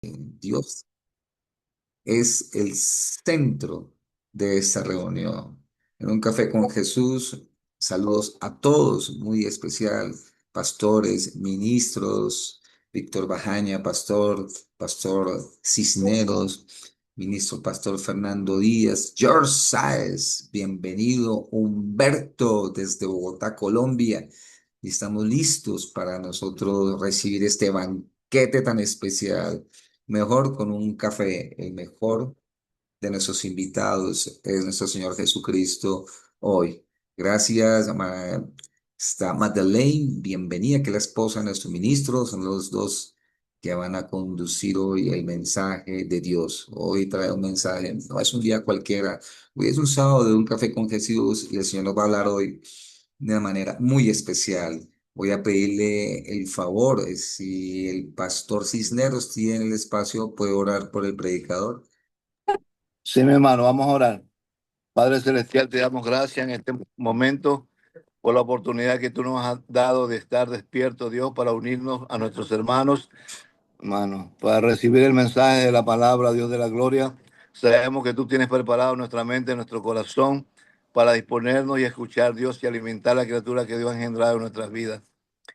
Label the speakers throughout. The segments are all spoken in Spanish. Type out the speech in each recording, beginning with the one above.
Speaker 1: Dios es el centro de esta reunión. En un café con Jesús, saludos a todos, muy especial, pastores, ministros, Víctor Bajaña, pastor Cisneros, ministro pastor Fernando Díaz, George Sáez, bienvenido, Humberto desde Bogotá, Colombia. Y estamos listos para nosotros recibir este banquete tan especial. Mejor con un café, el mejor de nuestros invitados es nuestro Señor Jesucristo hoy. Gracias, está Madeleine, bienvenida, que es la esposa de nuestro ministro, son los dos que van a conducir hoy el mensaje de Dios. Hoy trae un mensaje, no es un día cualquiera, hoy es un sábado de un café con Jesús y el Señor nos va a hablar hoy de una manera muy especial. Voy a pedirle el favor, si el pastor Cisneros tiene el espacio, puede orar por el predicador.
Speaker 2: Sí, mi hermano, vamos a orar. Padre Celestial, te damos gracias en este momento por la oportunidad que tú nos has dado de estar despiertos, Dios, para unirnos a nuestros hermanos, hermano, para recibir el mensaje de la palabra, Dios de la gloria. Sabemos que tú tienes preparado nuestra mente, nuestro corazón, para disponernos y escuchar, Dios, y alimentar la criatura que Dios ha engendrado en nuestras vidas.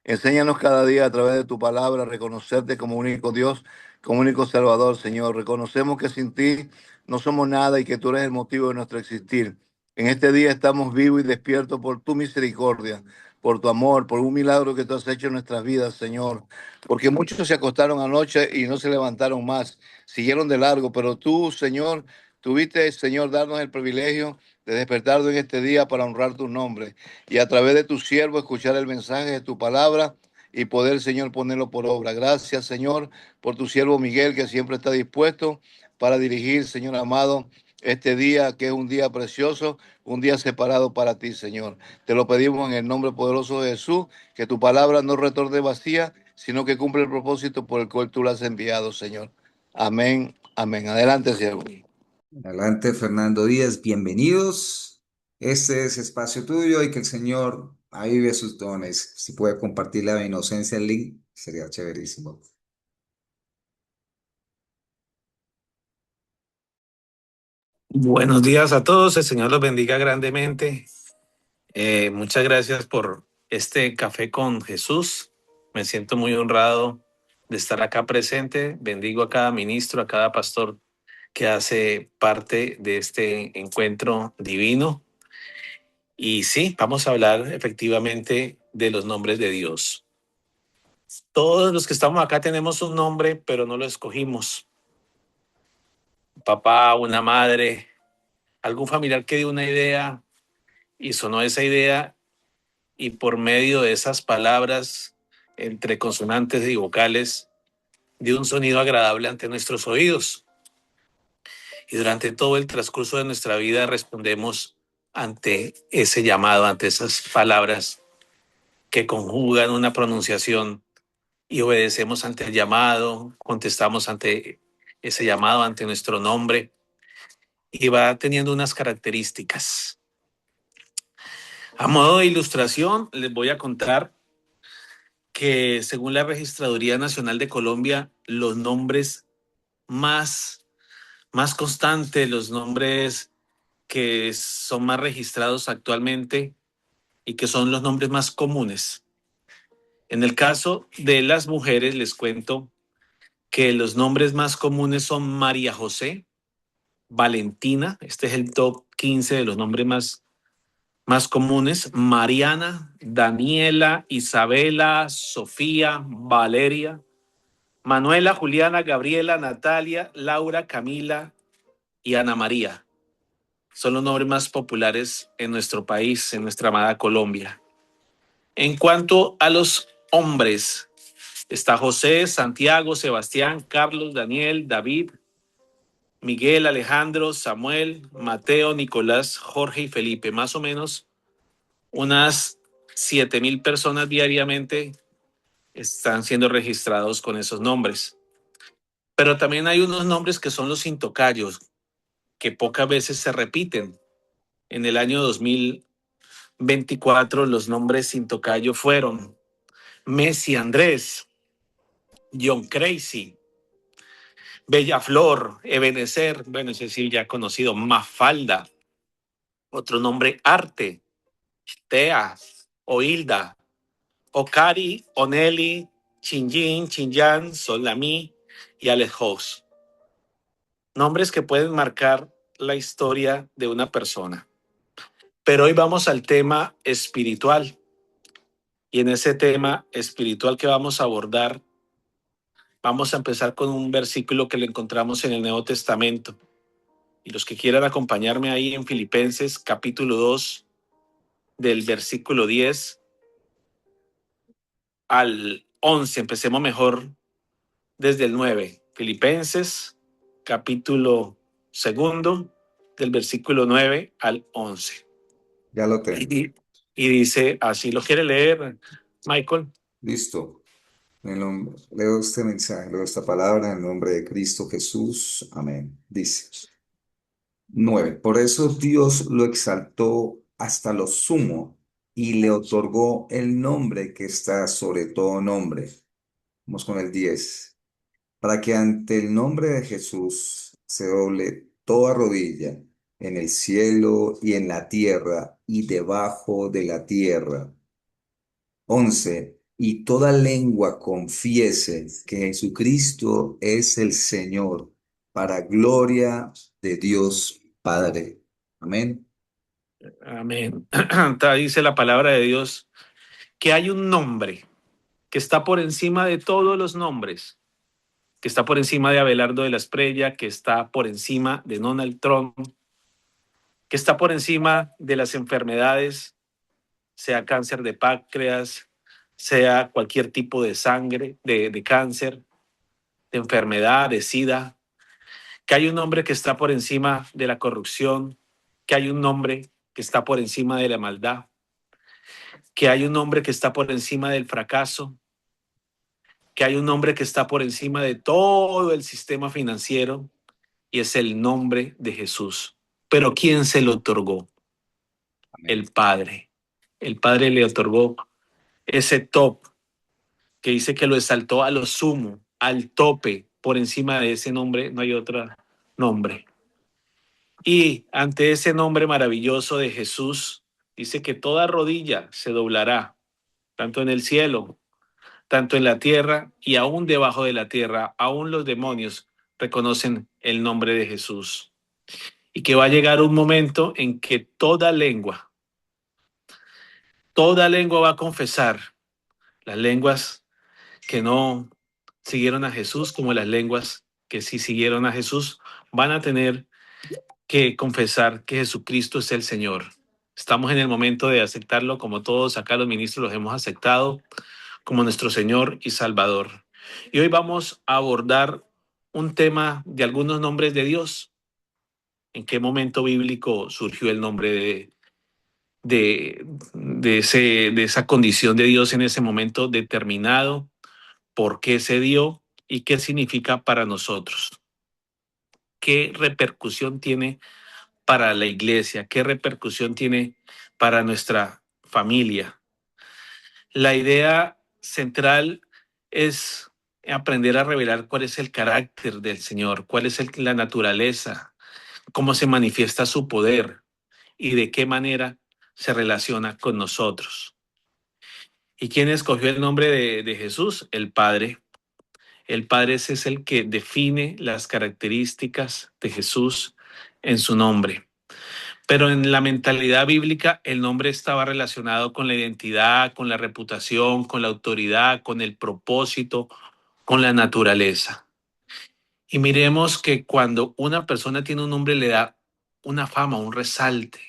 Speaker 2: Enséñanos cada día a través de tu palabra a reconocerte como único Dios, como único Salvador, Señor. Reconocemos que sin ti no somos nada y que tú eres el motivo de nuestro existir. En este día estamos vivos y despiertos por tu misericordia, por tu amor, por un milagro que tú has hecho en nuestras vidas, Señor. Porque muchos se acostaron anoche y no se levantaron más, siguieron de largo, pero tú, Señor, tuviste, Señor, darnos el privilegio de despertar en este día para honrar tu nombre y a través de tu siervo escuchar el mensaje de tu palabra y poder, Señor, ponerlo por obra. Gracias, Señor, por tu siervo Miguel, que siempre está dispuesto para dirigir, Señor amado, este día, que es un día precioso, un día separado para ti, Señor. Te lo pedimos en el nombre poderoso de Jesús, que tu palabra no retorne vacía, sino que cumple el propósito por el cual tú la has enviado, Señor. Amén, amén. Adelante, siervo.
Speaker 1: Adelante, Fernando Díaz, bienvenidos. Este es espacio tuyo y que el Señor avive sus dones. Si puede compartir la inocencia el link, sería chéverísimo.
Speaker 3: Buenos días a todos, el Señor los bendiga grandemente. Muchas gracias por este café con Jesús. Me siento muy honrado de estar acá presente. Bendigo a cada ministro, a cada pastor que hace parte de este encuentro divino. Y sí, vamos a hablar efectivamente de los nombres de Dios. Todos los que estamos acá tenemos un nombre, pero no lo escogimos. Un papá, una madre, algún familiar que dio una idea y sonó esa idea y por medio de esas palabras entre consonantes y vocales dio un sonido agradable ante nuestros oídos. Y durante todo el transcurso de nuestra vida respondemos ante ese llamado, ante esas palabras que conjugan una pronunciación y obedecemos ante el llamado, contestamos ante ese llamado, ante nuestro nombre y va teniendo unas características. A modo de ilustración, les voy a contar que según la Registraduría Nacional de Colombia, los nombres más, más constantes, los nombres que son más registrados actualmente y que son los nombres más comunes. En el caso de las mujeres, les cuento que los nombres más comunes son María José, Valentina, este es el top 15 de los nombres más comunes, Mariana, Daniela, Isabela, Sofía, Valeria, Manuela, Juliana, Gabriela, Natalia, Laura, Camila y Ana María. Son los nombres más populares en nuestro país, en nuestra amada Colombia. En cuanto a los hombres, está José, Santiago, Sebastián, Carlos, Daniel, David, Miguel, Alejandro, Samuel, Mateo, Nicolás, Jorge y Felipe. Más o menos unas 7,000 personas diariamente están siendo registrados con esos nombres. Pero también hay unos nombres que son los intocayos, que pocas veces se repiten. En el año 2024 los nombres sin tocayo fueron Messi Andrés, John Crazy, Bellaflor, Ebenezer, bueno, ese sí ya conocido, Mafalda, otro nombre Arte, Tea, Oilda, Okari, Oneli, Chinyin, Chinyan, Solami y Alejos. Nombres que pueden marcar la historia de una persona. Pero hoy vamos al tema espiritual. Y en ese tema espiritual que vamos a abordar, vamos a empezar con un versículo que le encontramos en el Nuevo Testamento. Y los que quieran acompañarme ahí en Filipenses capítulo 2, del versículo 10 al 11. Empecemos mejor desde el 9. Filipenses capítulo segundo, del versículo 9 al 11.
Speaker 1: Ya lo tengo.
Speaker 3: Y dice, así lo quiere leer, Michael.
Speaker 1: Listo. Leo este mensaje, leo esta palabra en el nombre de Cristo Jesús. Amén. Dice 9. Por eso Dios lo exaltó hasta lo sumo y le otorgó el nombre que está sobre todo nombre. Vamos con el 10. Para que ante el nombre de Jesús se doble toda rodilla en el cielo y en la tierra y debajo de la tierra. 11. Y toda lengua confiese que Jesucristo es el Señor, para gloria de Dios Padre. Amén.
Speaker 3: Amén. Dice la palabra de Dios que hay un nombre que está por encima de todos los nombres, que está por encima de Abelardo de la Espriella, que está por encima de Donald Trump, que está por encima de las enfermedades, sea cáncer de páncreas, sea cualquier tipo de sangre, de cáncer, de enfermedad, de SIDA, que hay un nombre que está por encima de la corrupción, que hay un nombre que está por encima de la maldad, que hay un nombre que está por encima del fracaso, que hay un nombre que está por encima de todo el sistema financiero y es el nombre de Jesús. Pero ¿quién se lo otorgó?
Speaker 1: Amén.
Speaker 3: El Padre. El Padre le otorgó ese top que dice que lo exaltó a lo sumo, al tope. Por encima de ese nombre no hay otro nombre. Y ante ese nombre maravilloso de Jesús, dice que toda rodilla se doblará, tanto en el cielo, tanto en la tierra y aún debajo de la tierra, aún los demonios reconocen el nombre de Jesús. Y que va a llegar un momento en que toda lengua va a confesar, las lenguas que no siguieron a Jesús como las lenguas que sí siguieron a Jesús, van a tener que confesar que Jesucristo es el Señor. Estamos en el momento de aceptarlo como todos acá los ministros los hemos aceptado como nuestro Señor y Salvador. Y hoy vamos a abordar un tema de algunos nombres de Dios. ¿En qué momento bíblico surgió el nombre de esa condición de Dios en ese momento determinado? ¿Por qué se dio? ¿Y qué significa para nosotros? ¿Qué repercusión tiene para la iglesia? ¿Qué repercusión tiene para nuestra familia? La idea central es aprender a revelar cuál es el carácter del Señor, cuál es la naturaleza, cómo se manifiesta su poder y de qué manera se relaciona con nosotros. ¿Y quién escogió el nombre de Jesús? El Padre. El Padre es el que define las características de Jesús en su nombre. Pero en la mentalidad bíblica, el nombre estaba relacionado con la identidad, con la reputación, con la autoridad, con el propósito, con la naturaleza. Y miremos que cuando una persona tiene un nombre le da una fama, un resalte.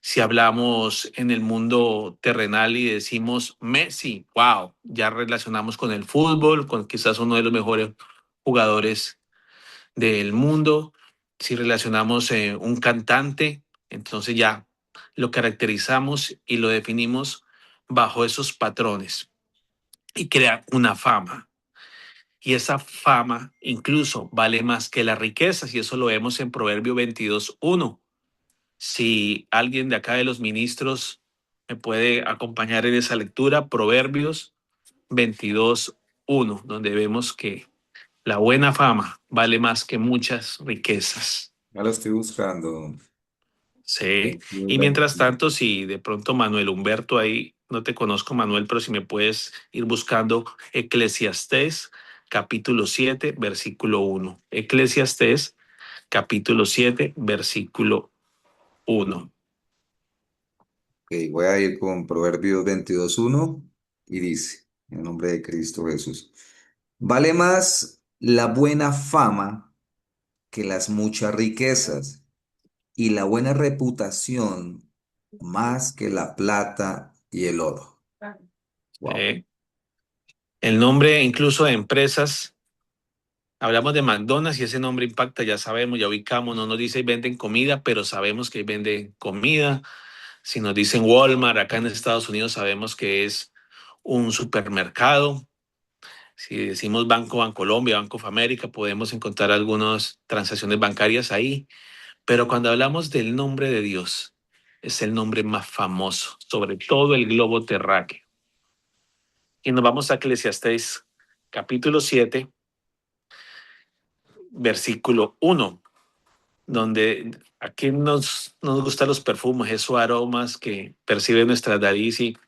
Speaker 3: Si hablamos en el mundo terrenal y decimos Messi, wow, ya relacionamos con el fútbol, con quizás uno de los mejores jugadores del mundo. Si relacionamos un cantante, entonces ya lo caracterizamos y lo definimos bajo esos patrones y crea una fama. Y esa fama incluso vale más que las riquezas y eso lo vemos en Proverbio 22:1. Si alguien de acá de los ministros me puede acompañar en esa lectura, Proverbios 22:1, donde vemos que La buena fama vale más que muchas riquezas.
Speaker 1: Ya lo estoy buscando.
Speaker 3: Sí. Y mientras tanto, si de pronto Manuel Humberto ahí, no te conozco Manuel, pero si me puedes ir buscando Eclesiastés capítulo 7 versículo 1. Eclesiastés capítulo 7 versículo 1.
Speaker 1: Ok, voy a ir con Proverbios 22:1 y dice, en el nombre de Cristo Jesús, vale más la buena fama que las muchas riquezas y la buena reputación más que la plata y el oro. Wow.
Speaker 3: El nombre incluso de empresas, hablamos de McDonald's y ese nombre impacta, ya sabemos, ya ubicamos, no nos dice venden comida, pero sabemos que venden comida. Si nos dicen Walmart, acá en Estados Unidos sabemos que es un supermercado. Si decimos Banco Bancolombia, Banco of America, podemos encontrar algunas transacciones bancarias ahí. Pero cuando hablamos del nombre de Dios, es el nombre más famoso sobre todo el globo terráqueo. Y nos vamos a Eclesiastés capítulo 7 versículo 1, donde aquí nos gustan los perfumes, esos aromas que percibe nuestra nariz y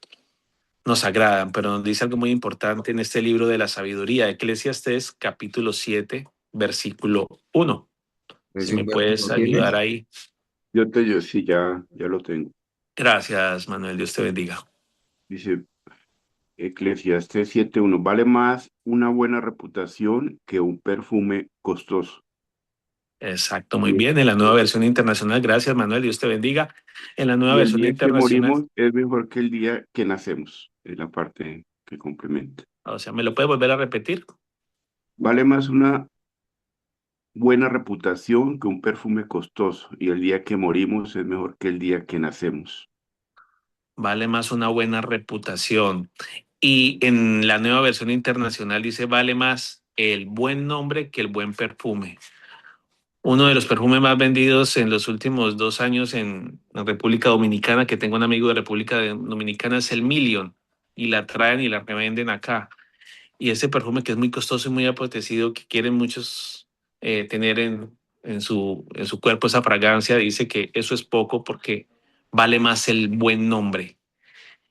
Speaker 3: nos agradan, pero nos dice algo muy importante en este libro de la sabiduría, Eclesiastés capítulo 7 versículo 1. Si
Speaker 1: Ese
Speaker 3: me
Speaker 1: Humberto
Speaker 3: puedes
Speaker 1: lo
Speaker 3: ayudar
Speaker 1: tienes.
Speaker 3: ahí.
Speaker 4: Yo sí, ya lo tengo.
Speaker 3: Gracias, Manuel. Dios te bendiga.
Speaker 4: Dice Eclesiastés 7:1, vale más una buena reputación que un perfume costoso.
Speaker 3: Exacto, muy
Speaker 4: Y
Speaker 3: bien. En la nueva versión internacional, gracias, Manuel. Dios te bendiga. En la nueva
Speaker 4: y el
Speaker 3: versión
Speaker 4: día que
Speaker 3: internacional,
Speaker 4: morimos es mejor que el día que nacemos. Es la parte que complementa.
Speaker 3: o sea, ¿me lo puedes volver a repetir?
Speaker 4: Vale más una buena reputación que un perfume costoso. Y el día que morimos es mejor que el día que nacemos.
Speaker 3: Vale más una buena reputación. Y en la nueva versión internacional dice, vale más el buen nombre que el buen perfume. Uno de los perfumes más vendidos en los últimos 2 años en República Dominicana, que tengo un amigo de República Dominicana, es el Million. Y la traen y la revenden acá. Y ese perfume que es muy costoso y muy apetecido, que quieren muchos tener en su cuerpo esa fragancia, dice que eso es poco porque vale más el buen nombre.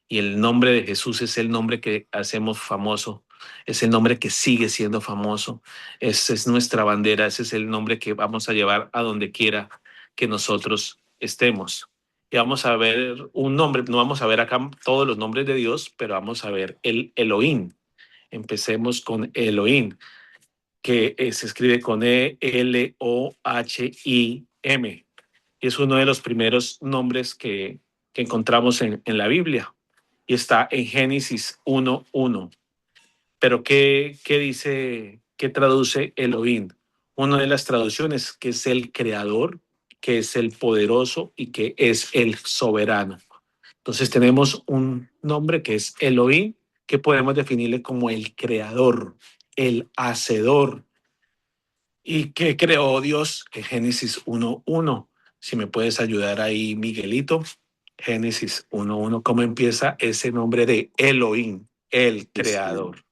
Speaker 3: Y el nombre de Jesús es el nombre que hacemos famoso, es el nombre que sigue siendo famoso, esa es nuestra bandera, ese es el nombre que vamos a llevar a donde quiera que nosotros estemos. Y vamos a ver un nombre, no vamos a ver acá todos los nombres de Dios, pero vamos a ver el Elohim. Empecemos con Elohim, que se escribe con Elohim. Es uno de los primeros nombres que encontramos en la Biblia y está en Génesis 1:1. Pero ¿qué dice, qué traduce Elohim? Una de las traducciones que es el creador, que es el poderoso y que es el soberano. Entonces tenemos un nombre que es Elohim, que podemos definirle como el creador, el hacedor. ¿Y qué creó Dios? En Génesis 1:1. Si me puedes ayudar ahí, Miguelito. Génesis 1:1, ¿cómo empieza ese nombre de Elohim, el
Speaker 1: Dice
Speaker 3: creador?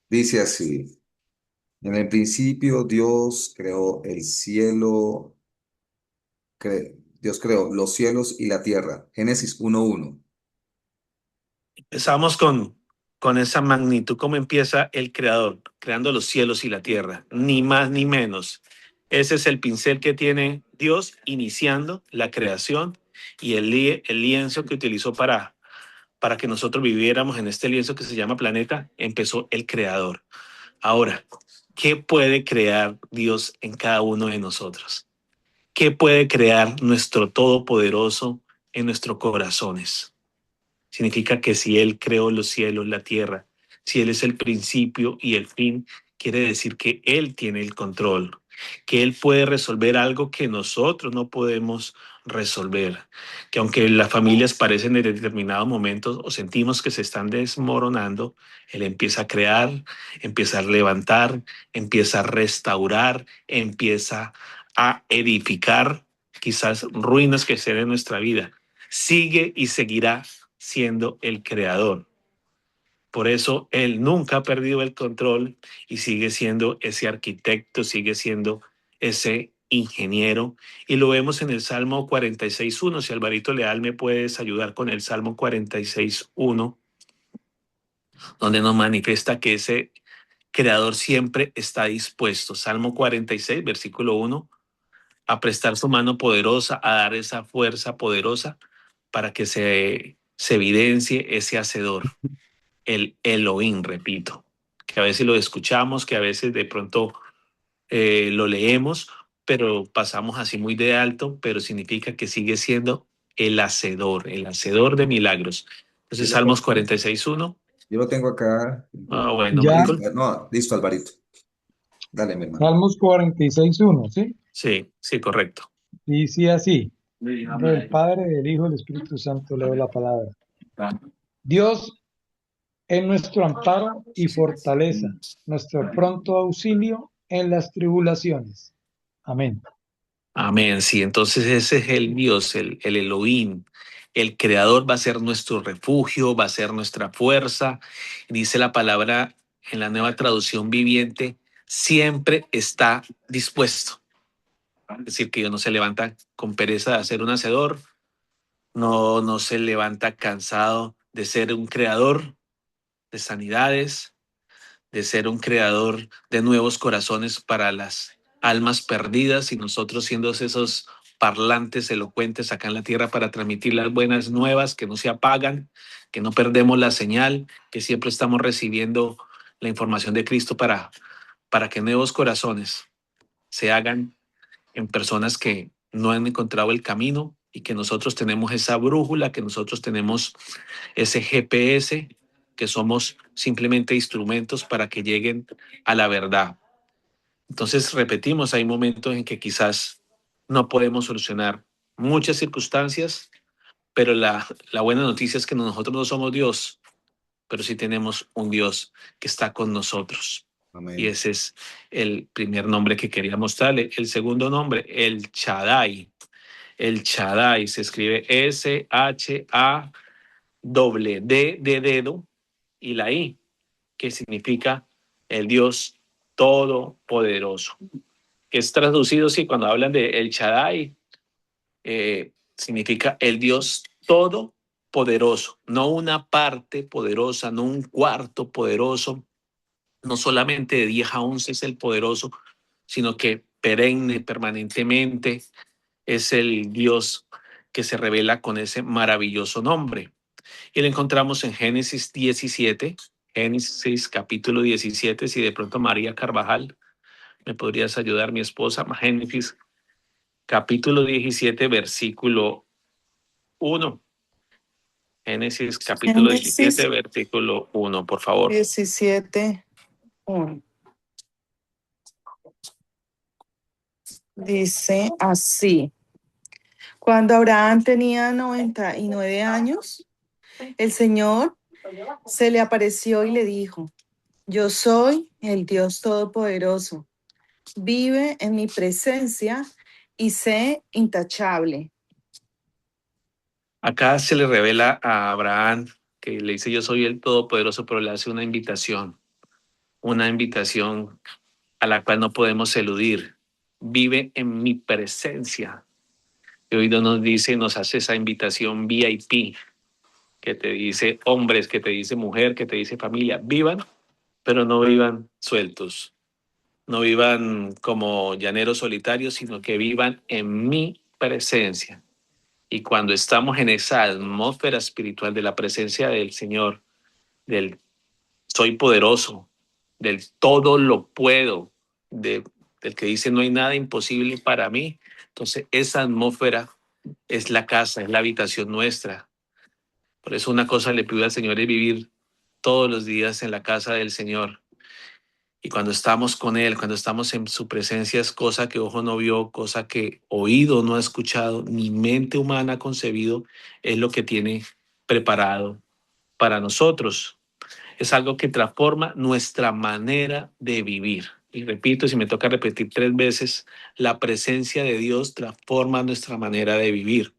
Speaker 1: dice así, en el principio Dios creó el cielo, Dios creó los cielos y la tierra. Génesis 1:1.
Speaker 3: Empezamos con esa magnitud, ¿cómo empieza el creador, creando los cielos y la tierra? Ni más ni menos. Ese es el pincel que tiene Dios iniciando la creación y el lienzo que utilizó para que nosotros viviéramos en este lienzo que se llama planeta, empezó el creador. Ahora, ¿qué puede crear Dios en cada uno de nosotros? ¿Qué puede crear nuestro Todopoderoso en nuestros corazones? Significa que si Él creó los cielos, la tierra, si Él es el principio y el fin, quiere decir que Él tiene el control, que Él puede resolver algo que nosotros no podemos resolver, que aunque las familias parecen en determinados momentos o sentimos que se están desmoronando, Él empieza a crear, empieza a levantar, empieza a restaurar, empieza a edificar quizás ruinas que estén en nuestra vida. Sigue y seguirá siendo el creador. Por eso Él nunca ha perdido el control y sigue siendo ese arquitecto, sigue siendo ese ingeniero. Y lo vemos en el Salmo 46.1. Si Alvarito Leal me puedes ayudar con el Salmo 46.1, donde nos manifiesta que ese creador siempre está dispuesto. Salmo 46, versículo 1, a prestar su mano poderosa, a dar esa fuerza poderosa para que se evidencie ese hacedor, el Elohim, repito, que a veces lo escuchamos, que a veces de pronto lo leemos, pero pasamos así muy de alto, pero significa que sigue siendo el hacedor de milagros.
Speaker 1: Yo
Speaker 3: Entonces,
Speaker 1: lo
Speaker 3: Salmos
Speaker 1: tengo,
Speaker 3: 46.1.
Speaker 1: yo lo tengo acá.
Speaker 3: Ah, bueno,
Speaker 5: Ya,
Speaker 3: Michael.
Speaker 1: No, listo, Alvarito. Dale, mi hermano.
Speaker 5: Salmos 46:1, ¿sí?
Speaker 3: Sí, sí, correcto.
Speaker 5: Dice así, en nombre del Padre, del Hijo y del Espíritu Santo leo la palabra. Dios es nuestro amparo y fortaleza, nuestro pronto auxilio en las tribulaciones. Amén.
Speaker 3: Amén. Sí, entonces ese es el Dios, el Elohim. El creador va a ser nuestro refugio, va a ser nuestra fuerza. Dice la palabra en la nueva traducción viviente, siempre está dispuesto. Es decir, que Dios no se levanta con pereza de hacer un hacedor, no se levanta cansado de ser un creador de sanidades, de ser un creador de nuevos corazones para las almas perdidas y nosotros siendo esos parlantes elocuentes acá en la tierra para transmitir las buenas nuevas que no se apagan, que no perdemos la señal, que siempre estamos recibiendo la información de Cristo para que nuevos corazones se hagan en personas que no han encontrado el camino y que nosotros tenemos esa brújula, que nosotros tenemos ese GPS, que somos simplemente instrumentos para que lleguen a la verdad. Entonces, repetimos, hay momentos en que quizás no podemos solucionar muchas circunstancias, pero la buena noticia es que nosotros no somos Dios, pero sí tenemos un Dios que está con nosotros. Y
Speaker 1: Amén.
Speaker 3: ese es el primer nombre que quería mostrarle. El segundo nombre, el Shaddai. El Shaddai se escribe S-H-A-D de dedo y la I, que significa el Dios Todopoderoso. Que es traducido, sí, cuando hablan de el Shaddai, significa el Dios Todopoderoso, no una parte poderosa, no un cuarto poderoso, no solamente de 10 a 11 es el poderoso, sino que perenne, permanentemente, es el Dios que se revela con ese maravilloso nombre. Y lo encontramos en Génesis 17, Génesis capítulo 17, si de pronto María Carvajal, me podrías ayudar, mi esposa, Génesis capítulo 17, versículo 1. Génesis capítulo 17,
Speaker 6: Génesis
Speaker 3: versículo 1, por favor.
Speaker 6: 17:1. Dice así. Cuando Abraham tenía 99 años, el Señor se le apareció y le dijo, yo soy el Dios Todopoderoso. Vive en mi presencia y sé intachable.
Speaker 3: Acá se le revela a Abraham que le dice yo soy el Todopoderoso, pero le hace una invitación a la cual no podemos eludir. Vive en mi presencia. Y hoy nos dice, nos hace esa invitación VIP, que te dice hombres, que te dice mujer, que te dice familia, vivan, pero no vivan sueltos, no vivan como llaneros solitarios, sino que vivan en mi presencia. Y cuando estamos en esa atmósfera espiritual de la presencia del Señor, del soy poderoso, del todo lo puedo, del que dice no hay nada imposible para mí, entonces esa atmósfera es la casa, es la habitación nuestra. Por eso una cosa le pido al Señor es vivir todos los días en la casa del Señor. Y cuando estamos con Él, cuando estamos en su presencia, es cosa que ojo no vio, cosa que oído no ha escuchado, ni mente humana ha concebido, es lo que tiene preparado para nosotros. Es algo que transforma nuestra manera de vivir. Y repito, si me toca repetir 3 veces, la presencia de Dios transforma nuestra manera de vivir.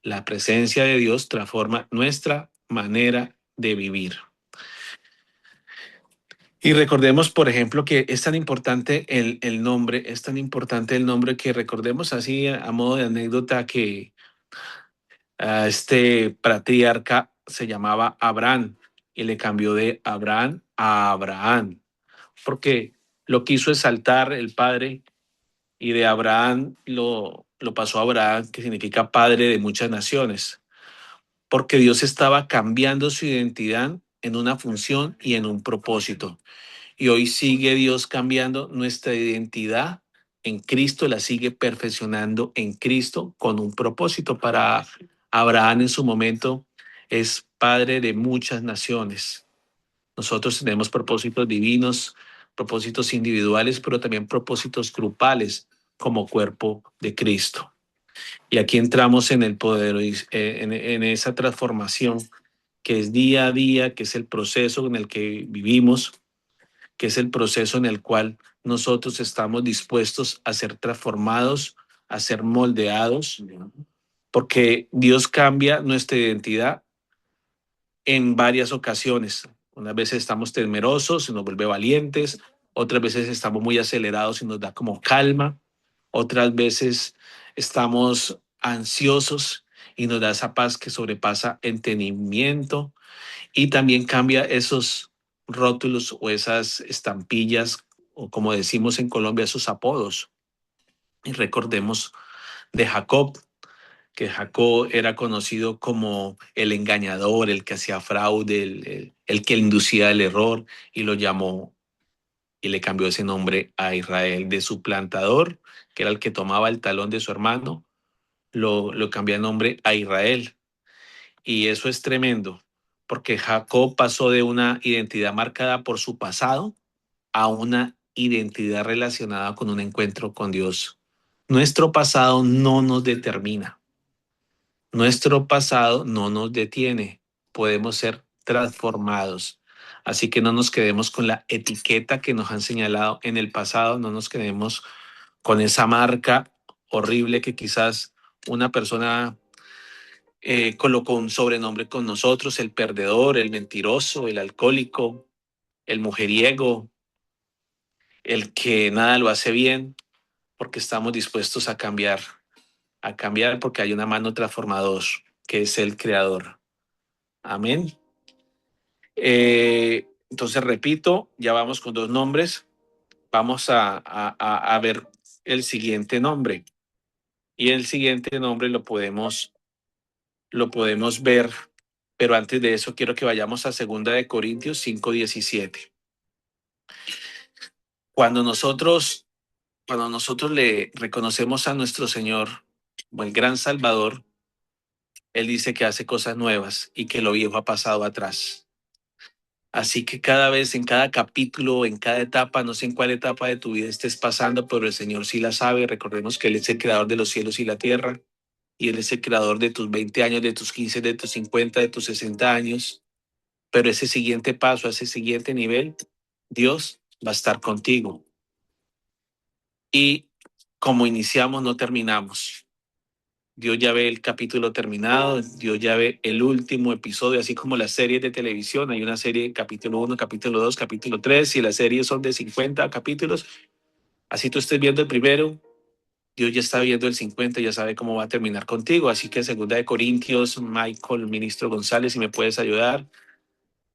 Speaker 3: La presencia de Dios transforma nuestra manera de vivir. Y recordemos, por ejemplo, que es tan importante el nombre, es tan importante el nombre que recordemos así a modo de anécdota que a este patriarca se llamaba Abraham y le cambió de Abraham a Abraham, porque lo quiso exaltar el padre y de Abraham lo pasó a Abraham, que significa padre de muchas naciones, porque Dios estaba cambiando su identidad en una función y en un propósito. Y hoy sigue Dios cambiando nuestra identidad en Cristo, la sigue perfeccionando en Cristo con un propósito. Para Abraham en su momento es padre de muchas naciones. Nosotros tenemos propósitos divinos, propósitos individuales, pero también propósitos grupales como cuerpo de Cristo. Y aquí entramos en el poder, en esa transformación que es día a día, que es el proceso en el que vivimos, que es el proceso en el cual nosotros estamos dispuestos a ser transformados, a ser moldeados, porque Dios cambia nuestra identidad en varias ocasiones. Unas veces estamos temerosos y nos vuelve valientes, otras veces estamos muy acelerados y nos da como calma, otras veces estamos ansiosos y nos da esa paz que sobrepasa entendimiento, y también cambia esos rótulos o esas estampillas, o como decimos en Colombia, esos apodos. Y recordemos de Jacob, que Jacob era conocido como el engañador, el que hacía fraude, el que inducía el error, y lo llamó y le cambió ese nombre a Israel. De su plantador, que era el que tomaba el talón de su hermano, lo cambió el nombre a Israel. Y eso es tremendo, porque Jacob pasó de una identidad marcada por su pasado a una identidad relacionada con un encuentro con Dios. Nuestro pasado no nos determina, nuestro pasado no nos detiene, podemos ser transformados. Así que no nos quedemos con la etiqueta que nos han señalado en el pasado, no nos quedemos con esa marca horrible que quizás una persona colocó un sobrenombre con nosotros: el perdedor, el mentiroso, el alcohólico, el mujeriego, el que nada lo hace bien, porque estamos dispuestos a cambiar porque hay una mano transformador que es el creador. Amén. Entonces, repito, ya vamos con dos nombres. Vamos a ver el siguiente nombre. Y el siguiente nombre lo podemos ver, pero antes de eso quiero que vayamos a 2 Corintios 5:17. Cuando nosotros, cuando nosotros le reconocemos a nuestro Señor como el gran Salvador, Él dice que hace cosas nuevas y que lo viejo ha pasado atrás. Así que cada vez, en cada capítulo, en cada etapa, no sé en cuál etapa de tu vida estés pasando, pero el Señor sí la sabe. Recordemos que Él es el creador de los cielos y la tierra, y Él es el creador de tus 20 años, de tus 15, de tus 50, de tus 60 años. Pero ese siguiente paso, ese siguiente nivel, Dios va a estar contigo. Y como iniciamos, no terminamos. Dios ya ve el capítulo terminado, Dios ya ve el último episodio, así como las series de televisión. Hay una serie capítulo 1, capítulo 2, capítulo 3, y las series son de 50 capítulos. Así tú estés viendo el primero, Dios ya está viendo el 50, ya sabe cómo va a terminar contigo. Así que 2 Corintios, Michael, ministro González, si me puedes ayudar,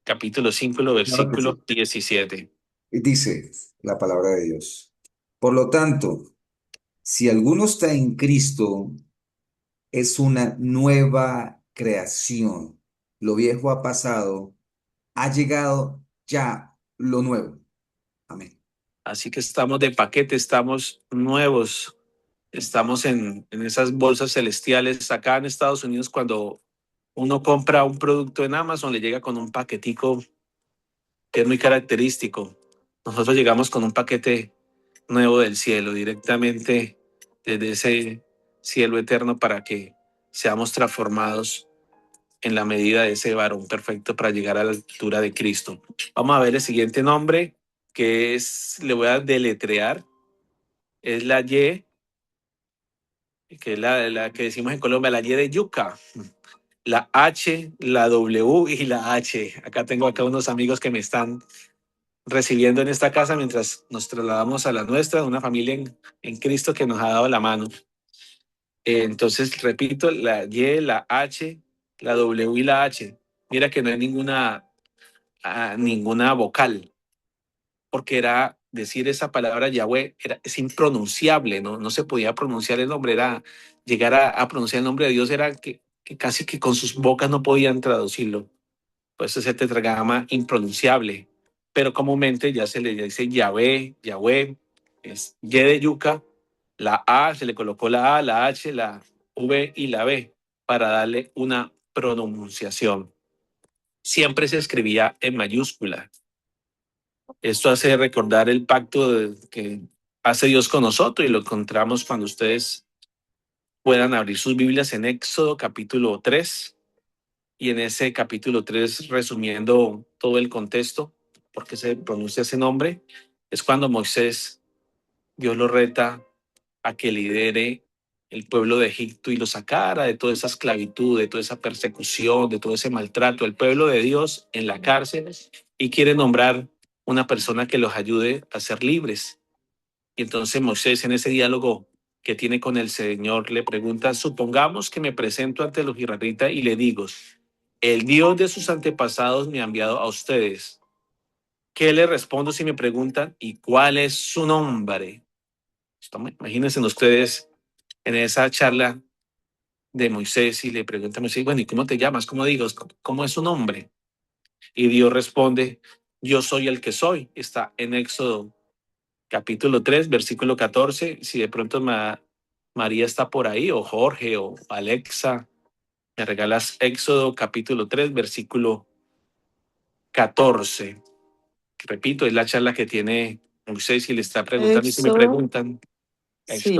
Speaker 3: capítulo 5,
Speaker 1: Claro que
Speaker 3: versículo
Speaker 1: sí.
Speaker 3: 17.
Speaker 1: Y dice la palabra de Dios. Por lo tanto, si alguno está en Cristo, es una nueva creación. Lo viejo ha pasado, ha llegado ya lo nuevo. Amén.
Speaker 3: Así que estamos de paquete, estamos nuevos, estamos en esas bolsas celestiales. Acá en Estados Unidos, cuando uno compra un producto en Amazon, le llega con un paquetico que es muy característico. Nosotros llegamos con un paquete nuevo del cielo, directamente desde ese cielo eterno, para que seamos transformados en la medida de ese varón perfecto para llegar a la altura de Cristo. Vamos a ver el siguiente nombre, que es, le voy a deletrear, es la Y, que es la que decimos en Colombia, la Y de yuca, la H, la W y la H. Acá tengo unos amigos que me están recibiendo en esta casa mientras nos trasladamos a la nuestra, una familia en Cristo que nos ha dado la mano. Entonces, repito, la Y, la H, la W y la H. Mira que no hay ninguna vocal, porque era decir esa palabra Yahweh, es impronunciable, ¿no? No se podía pronunciar el nombre, llegar a pronunciar el nombre de Dios era que casi que con sus bocas no podían traducirlo. Pues ese tetragrama impronunciable, pero comúnmente ya se le dice Yahvé, Yahweh, es Y de yuca, la A, se le colocó la A, la H, la V y la B para darle una pronunciación. Siempre se escribía en mayúscula. Esto hace recordar el pacto que hace Dios con nosotros y lo encontramos cuando ustedes puedan abrir sus Biblias en Éxodo capítulo 3. Y en ese capítulo 3, resumiendo todo el contexto, por qué se pronuncia ese nombre, es cuando Moisés, Dios lo reta a que lidere el pueblo de Egipto y lo sacara de toda esa esclavitud, de toda esa persecución, de todo ese maltrato, el pueblo de Dios en la cárcel, y quiere nombrar una persona que los ayude a ser libres. Y entonces Moisés, en ese diálogo que tiene con el Señor, le pregunta: supongamos que me presento ante los israelitas y le digo, el Dios de sus antepasados me ha enviado a ustedes. ¿Qué le respondo si me preguntan? ¿Y cuál es su nombre? Imagínense ustedes en esa charla de Moisés y le preguntan a Moisés: bueno, ¿y cómo te llamas? ¿Cómo digo? ¿Cómo es su nombre? Y Dios responde: yo soy el que soy. Está en Éxodo capítulo 3, versículo 14. Si de pronto María está por ahí, o Jorge, o Alexa, me regalas Éxodo capítulo 3, versículo 14. Repito, es la charla que tiene Moisés y le está preguntando, y si me
Speaker 6: Éxodo,
Speaker 3: preguntan,
Speaker 6: sí,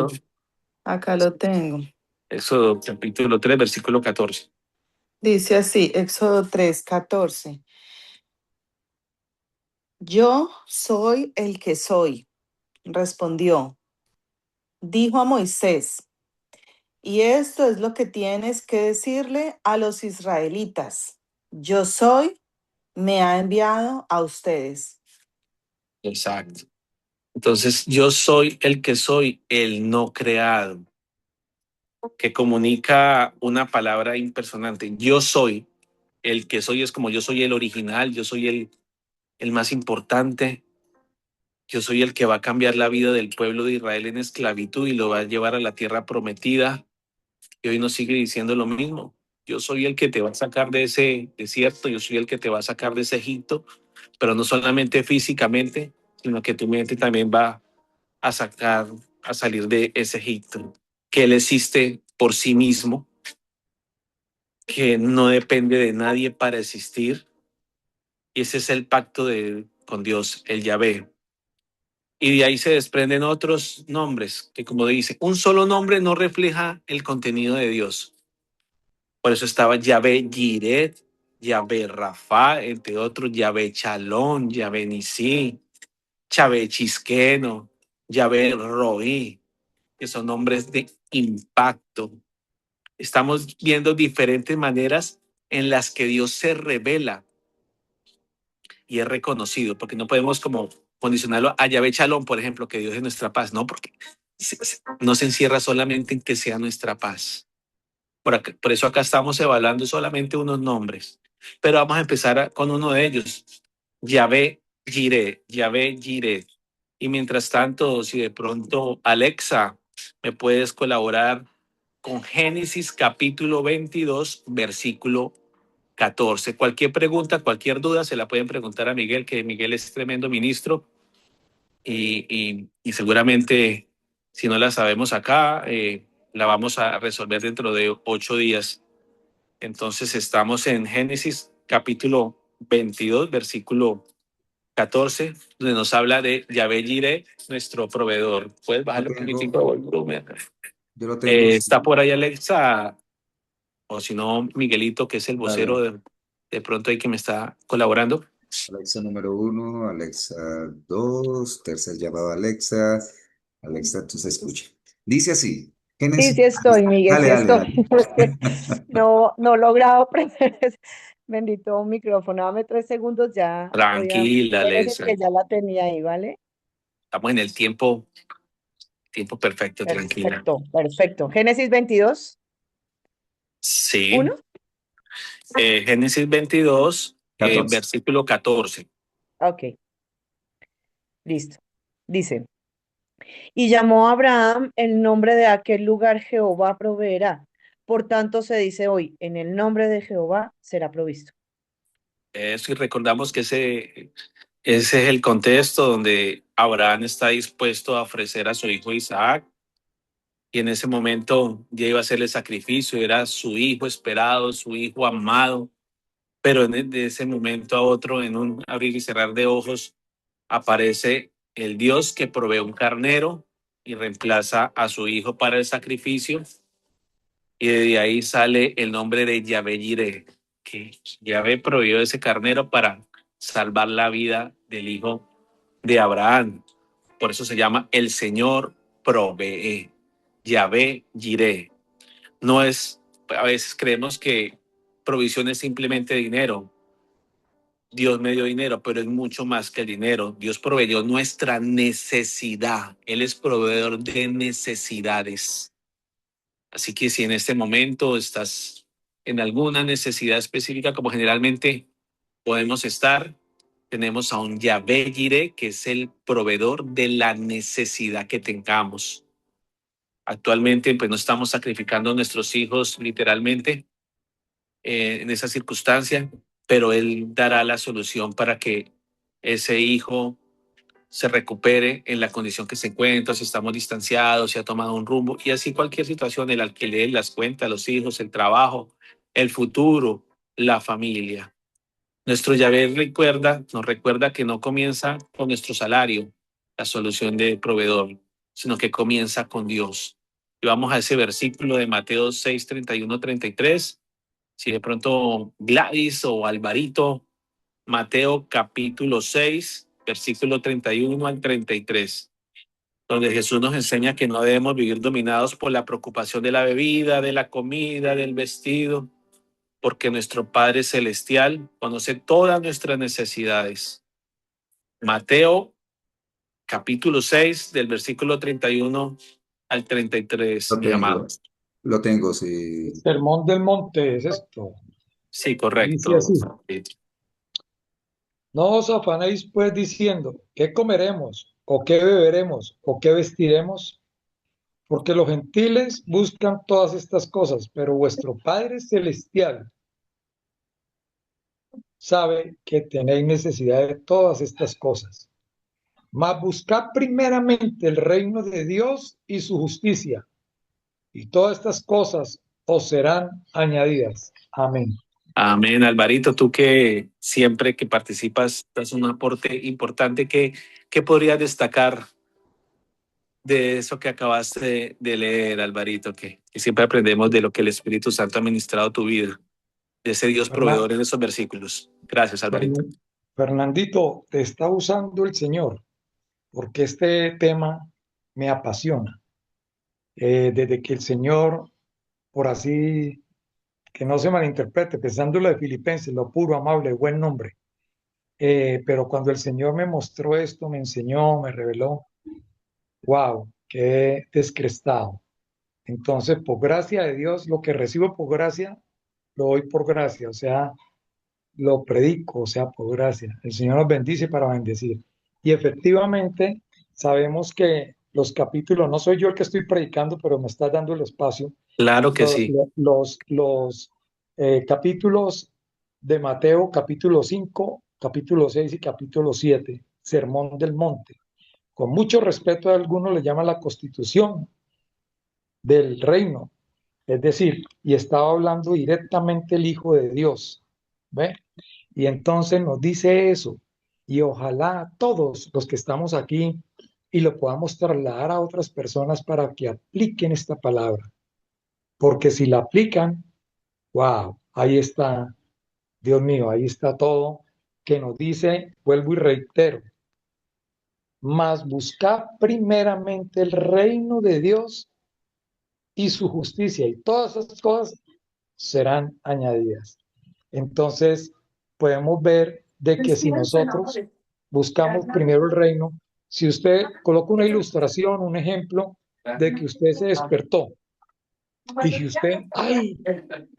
Speaker 6: acá lo tengo.
Speaker 3: Éxodo capítulo 3, versículo 14.
Speaker 6: Dice así, Éxodo 3:14. Yo soy el que soy, respondió. Dijo a Moisés, y esto es lo que tienes que decirle a los israelitas. Yo soy, me ha enviado a ustedes.
Speaker 3: Exacto. Entonces, yo soy el no creado, que comunica una palabra impersonante. Yo soy el que soy, es como yo soy el original, yo soy el más importante, yo soy el que va a cambiar la vida del pueblo de Israel en esclavitud y lo va a llevar a la tierra prometida. Y hoy nos sigue diciendo lo mismo. Yo soy el que te va a sacar de ese desierto, yo soy el que te va a sacar de ese Egipto, pero no solamente físicamente, sino que tu mente también va a salir de ese Egipto, que Él existe por sí mismo, que no depende de nadie para existir. Y ese es el pacto con Dios, el Yahvé. Y de ahí se desprenden otros nombres, que como dice, un solo nombre no refleja el contenido de Dios. Por eso estaba Yahvé Jiret, Yahvé Rafa, entre otros, Yahvé Chalón, Yahvé Nisí, Yahvé Chisqueno, Yahvé Roí, que son nombres de impacto. Estamos viendo diferentes maneras en las que Dios se revela y es reconocido, porque no podemos como condicionarlo a Yahvé Chalón, por ejemplo, que Dios es nuestra paz, no, porque no se encierra solamente en que sea nuestra paz. Por eso acá estamos evaluando solamente unos nombres, pero vamos a empezar con uno de ellos, Yahvé Jireh, Yahvé Jireh. Y mientras tanto, si de pronto, Alexa, me puedes colaborar con Génesis capítulo 22, versículo 14. Cualquier pregunta, cualquier duda, se la pueden preguntar a Miguel, que Miguel es tremendo ministro y seguramente si no la sabemos acá, la vamos a resolver dentro de 8 días. Entonces estamos en Génesis capítulo 22, versículo 14, donde nos habla de Yahvé Jireh, nuestro proveedor. ¿Puedes bajarle un poquitico el volumen?
Speaker 1: Yo lo tengo.
Speaker 3: Está por ahí Alexa, o si no, Miguelito, que es el vocero
Speaker 1: Dale.
Speaker 3: de pronto ahí que me está colaborando.
Speaker 1: Alexa número 1, Alexa 2, tercer llamado Alexa. Alexa, tú se escucha. Dice así,
Speaker 7: Sí,
Speaker 1: Génesis.
Speaker 7: sí estoy, Miguel,
Speaker 1: Dale,
Speaker 7: sí
Speaker 1: dale,
Speaker 7: estoy.
Speaker 1: dale.
Speaker 7: Es que no he logrado aprender. bendito micrófono. Dame 3 segundos, ya voy a...
Speaker 3: Tranquila,
Speaker 7: Espérese
Speaker 3: Lesa.
Speaker 7: que ya la tenía ahí, ¿vale?
Speaker 3: Estamos en el tiempo perfecto, tranquila.
Speaker 7: Perfecto, perfecto. Génesis 22,
Speaker 3: Sí.
Speaker 7: 1.
Speaker 3: Génesis 22,
Speaker 1: 14.
Speaker 3: versículo 14.
Speaker 7: Ok, listo. Dice, y llamó a Abraham el nombre de aquel lugar Jehová proveerá. Por tanto se dice hoy, en el nombre de Jehová será provisto.
Speaker 3: Eso, y recordamos que ese es el contexto donde Abraham está dispuesto a ofrecer a su hijo Isaac, y en ese momento ya iba a hacer el sacrificio, era su hijo esperado, su hijo amado, pero de ese momento a otro, en un abrir y cerrar de ojos, aparece el Dios que provee un carnero y reemplaza a su hijo para el sacrificio, y de ahí sale el nombre de Yahvé Jireh, que Yahvé proveyó ese carnero para salvar la vida del hijo de Abraham. Por eso se llama el Señor provee, Yahvé Jireh. No es, a veces creemos que provisión es simplemente dinero. Dios me dio dinero, pero es mucho más que el dinero. Dios proveyó nuestra necesidad. Él es proveedor de necesidades. Así que si en este momento estás en alguna necesidad específica, como generalmente podemos estar, tenemos a un Yahvé Jireh, que es el proveedor de la necesidad que tengamos. Actualmente, pues no estamos sacrificando a nuestros hijos literalmente en esa circunstancia, pero Él dará la solución para que ese hijo se recupere en la condición que se encuentra, si estamos distanciados, si ha tomado un rumbo, y así cualquier situación, el alquiler, las cuentas, los hijos, el trabajo, el futuro, la familia. Nuestro Yahvé nos recuerda que no comienza con nuestro salario, la solución de proveedor, sino que comienza con Dios. Y vamos a ese versículo de Mateo 6, 31, 33. Si de pronto Gladys o Alvarito, Mateo capítulo 6, versículo 31 al 33, donde Jesús nos enseña que no debemos vivir dominados por la preocupación de la bebida, de la comida, del vestido, porque nuestro Padre Celestial conoce todas nuestras necesidades. Mateo capítulo 6, del versículo 31 al 33,
Speaker 1: Lo
Speaker 3: mi amado.
Speaker 1: tengo, lo tengo, sí.
Speaker 5: Sermón del Monte es esto.
Speaker 3: Sí,
Speaker 5: Dice
Speaker 3: correcto.
Speaker 5: así: no os afanéis pues diciendo, ¿qué comeremos? ¿O qué beberemos? ¿O qué vestiremos? Porque los gentiles buscan todas estas cosas, pero vuestro Padre Celestial sabe que tenéis necesidad de todas estas cosas. Mas buscad primeramente el reino de Dios y su justicia, y todas estas cosas os serán añadidas. Amén.
Speaker 3: Amén, Alvarito, tú que siempre que participas das un aporte importante. ¿Qué podrías destacar de eso que acabaste de leer, Alvarito? Que siempre aprendemos de lo que el Espíritu Santo ha ministrado a tu vida, de ese Dios
Speaker 5: Fernan-
Speaker 3: proveedor en esos versículos. Gracias, Alvarito.
Speaker 5: Fernandito, te está usando el Señor, porque este tema me apasiona. Desde que el Señor, por así que no se malinterprete, pensando lo de Filipenses, lo puro, amable, buen nombre. Pero cuando el Señor me mostró esto, me enseñó, me reveló, wow, qué descrestado. Entonces, por gracia de Dios, lo que recibo por gracia, lo doy por gracia, o sea, lo predico, o sea, por gracia. El Señor nos bendice para bendecir. Y efectivamente, sabemos que los capítulos, no soy yo el que estoy predicando, pero me está dando el espacio.
Speaker 3: Claro que sí.
Speaker 5: Los capítulos de Mateo, capítulo 5, capítulo 6 y capítulo 7, Sermón del Monte. Con mucho respeto a algunos le llaman la constitución del reino, es decir, y estaba hablando directamente el Hijo de Dios, ¿ve? Y entonces nos dice eso, y ojalá todos los que estamos aquí y lo podamos trasladar a otras personas para que apliquen esta palabra, porque si la aplican, wow, ahí está, Dios mío, ahí está todo que nos dice, vuelvo y reitero, mas buscad primeramente el reino de Dios y su justicia, y todas esas cosas serán añadidas. Entonces, podemos ver de que si nosotros buscamos primero el reino, si usted coloca una ilustración, un ejemplo de que usted se despertó y que usted, ay,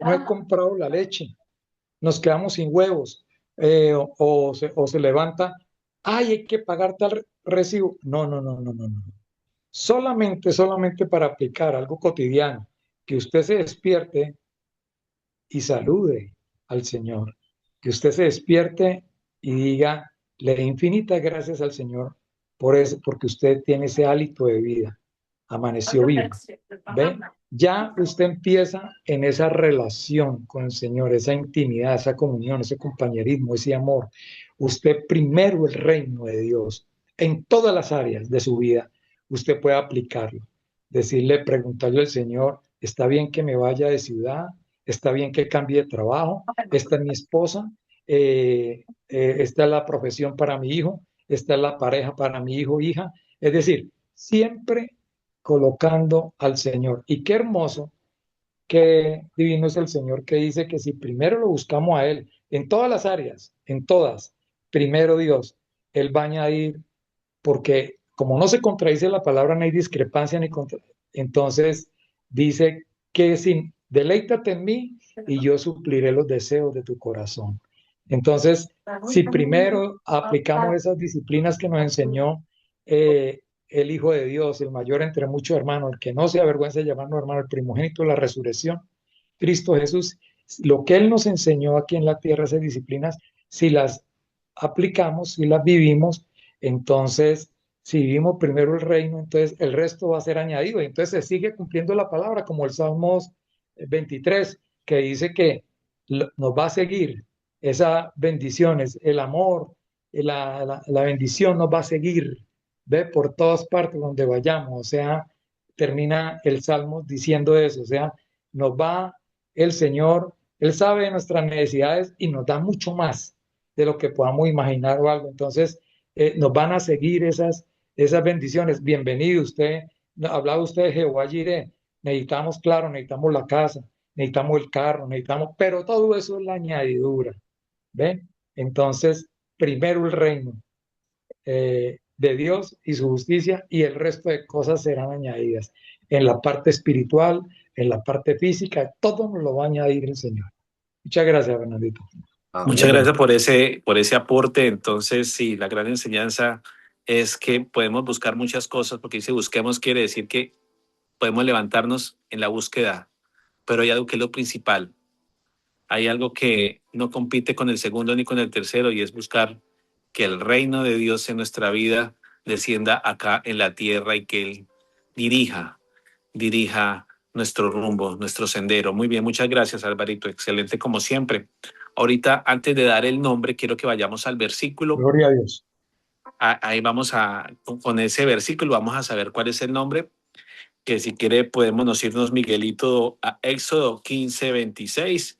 Speaker 5: no he comprado la leche, nos quedamos sin huevos, o se levanta, ay, hay que pagar tal recibo. No, no, no, no, no, no. Solamente para aplicar algo cotidiano, que usted se despierte y salude al Señor, que usted se despierte y diga, le dé infinitas gracias al Señor por eso, porque usted tiene ese hálito de vida, amaneció vivo. ¿Ve? Ya usted empieza en esa relación con el Señor, esa intimidad, esa comunión, ese compañerismo, ese amor. Usted primero el reino de Dios en todas las áreas de su vida, usted puede aplicarlo. Decirle, preguntarle al Señor, ¿está bien que me vaya de ciudad? ¿Está bien que cambie de trabajo? ¿Esta es mi esposa? ¿Esta es la profesión para mi hijo? ¿Esta es la pareja para mi hijo, hija? Es decir, siempre colocando al Señor. Y qué hermoso, qué divino es el Señor que dice que si primero lo buscamos a Él, en todas las áreas, en todas, primero Dios, Él va a añadir, porque como no se contradice la palabra, no hay discrepancia ni contra... Entonces dice que sin deleítate en mí y yo supliré los deseos de tu corazón. Entonces, si primero aplicamos esas disciplinas que nos enseñó el Hijo de Dios, el mayor entre muchos hermanos, el que no se avergüenza de llamarnos hermano, el primogénito de la resurrección, Cristo Jesús, lo que Él nos enseñó aquí en la tierra, esas disciplinas, si las aplicamos, si las vivimos, entonces, si vivimos primero el reino, entonces el resto va a ser añadido. Y entonces se sigue cumpliendo la palabra, como el Salmos 23, que dice que nos va a seguir esas bendiciones, el amor, la bendición nos va a seguir, ¿ve? Por todas partes donde vayamos. O sea, termina el Salmo diciendo eso. O sea, nos va el Señor, Él sabe de nuestras necesidades y nos da mucho más de lo que podamos imaginar o algo. Entonces, nos van a seguir esas bendiciones. Bienvenido usted. Hablaba usted de Jehová Jireh. Necesitamos, claro, necesitamos la casa, necesitamos el carro, necesitamos, pero todo eso es la añadidura. ¿Ven? Entonces, primero el reino de Dios y su justicia y el resto de cosas serán añadidas. En la parte espiritual, en la parte física, todo nos lo va a añadir el Señor. Muchas gracias, Bernardito.
Speaker 3: Muchas
Speaker 1: Amén.
Speaker 3: gracias por ese aporte. Entonces, sí, la gran enseñanza es que podemos buscar muchas cosas, porque dice busquemos quiere decir que podemos levantarnos en la búsqueda, pero hay algo que es lo principal. Hay algo que no compite con el segundo ni con el tercero y es buscar que el reino de Dios en nuestra vida descienda acá en la tierra y que Él dirija nuestro rumbo, nuestro sendero. Muy bien, muchas gracias, Alvarito. Excelente como siempre. Ahorita, antes de dar el nombre, quiero que vayamos al versículo.
Speaker 5: Gloria a Dios.
Speaker 3: Ahí vamos con ese versículo, vamos a saber cuál es el nombre. Que si quiere podemos irnos, Miguelito, a Éxodo 15:26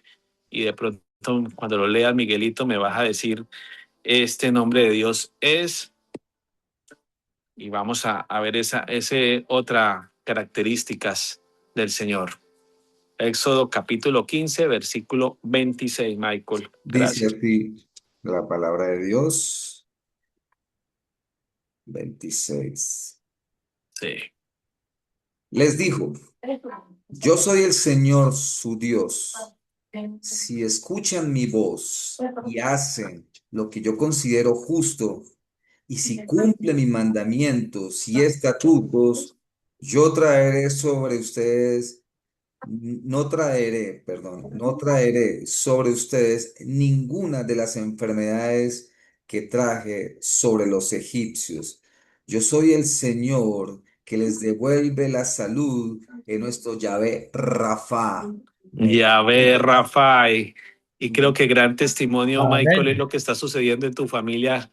Speaker 3: y de pronto cuando lo leas, Miguelito, me vas a decir este nombre de Dios es, y vamos a ver ese otra características del Señor. Éxodo capítulo 15, versículo 26, Michael.
Speaker 1: Dice
Speaker 3: Gracias.
Speaker 1: así la palabra de Dios, 26.
Speaker 3: Sí.
Speaker 1: Les dijo, yo soy el Señor su Dios. Si escuchan mi voz y hacen lo que yo considero justo, y si cumplen mis mandamientos y estatutos, yo traeré sobre ustedes, no traeré sobre ustedes ninguna de las enfermedades que traje sobre los egipcios. Yo soy el Señor que les devuelve la salud en nuestro Yahvé Rafa.
Speaker 3: Ya ve, Rafa, y creo que gran testimonio, Michael, es
Speaker 5: Amén.
Speaker 3: lo que está sucediendo en tu familia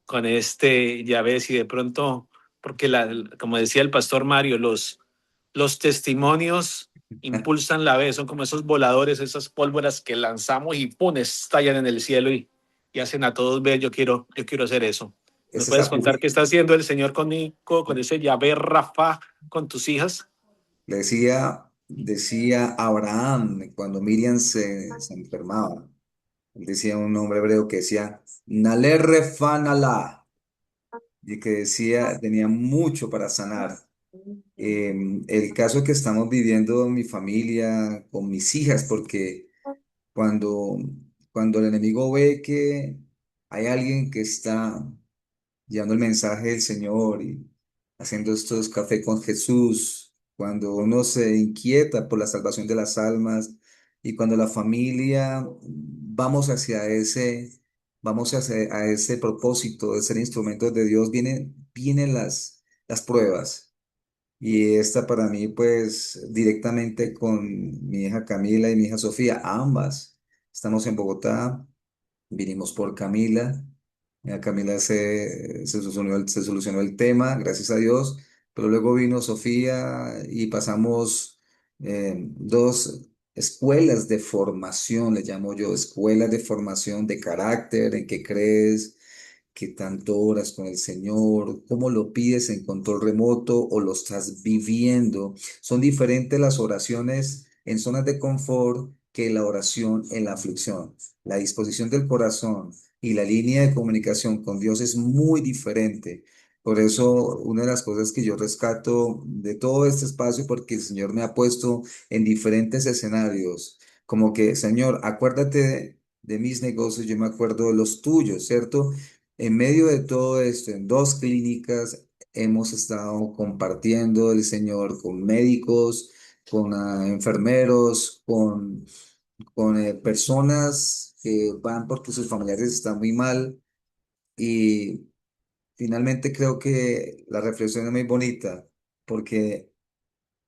Speaker 3: con este, ya ves, y de pronto, porque como decía el pastor Mario, los testimonios impulsan la fe, son como esos voladores, esas pólvoras que lanzamos y ¡pum!, estallan en el cielo y hacen a todos ver, yo quiero hacer eso. ¿Me
Speaker 1: Es
Speaker 3: puedes
Speaker 1: esa
Speaker 3: contar qué está haciendo el Señor conmigo, con ese Yahvé Rafa, con tus hijas?
Speaker 1: decía Abraham cuando Miriam se enfermaba. Él decía un nombre hebreo que decía Naler Refanala, y que decía, tenía mucho para sanar. El caso que estamos viviendo en mi familia, con mis hijas, porque cuando, cuando el enemigo ve que hay alguien que está llevando el mensaje del Señor y haciendo estos café con Jesús, cuando uno se inquieta por la salvación de las almas y cuando la familia vamos hacia a ese propósito de ser instrumentos de Dios, vienen las pruebas. Y esta para mí, pues, directamente con mi hija Camila y mi hija Sofía, ambas. Estamos en Bogotá, vinimos por Camila. A Camila se solucionó el tema, gracias a Dios, pero luego vino Sofía y pasamos dos escuelas de formación, le llamo yo, escuelas de formación de carácter, en qué crees, qué tanto oras con el Señor, cómo lo pides en control remoto o lo estás viviendo. Son diferentes las oraciones en zonas de confort que la oración en la aflicción. La disposición del corazón y la línea de comunicación con Dios es muy diferente. Por eso, una de las cosas que yo rescato de todo este espacio, porque el Señor me ha puesto en diferentes escenarios, como que, Señor, acuérdate de mis negocios, yo me acuerdo de los tuyos, ¿cierto? En medio de todo esto, en dos clínicas, hemos estado compartiendo el Señor con médicos, con enfermeros, con personas que van porque sus familiares están muy mal. Y finalmente creo que la reflexión es muy bonita porque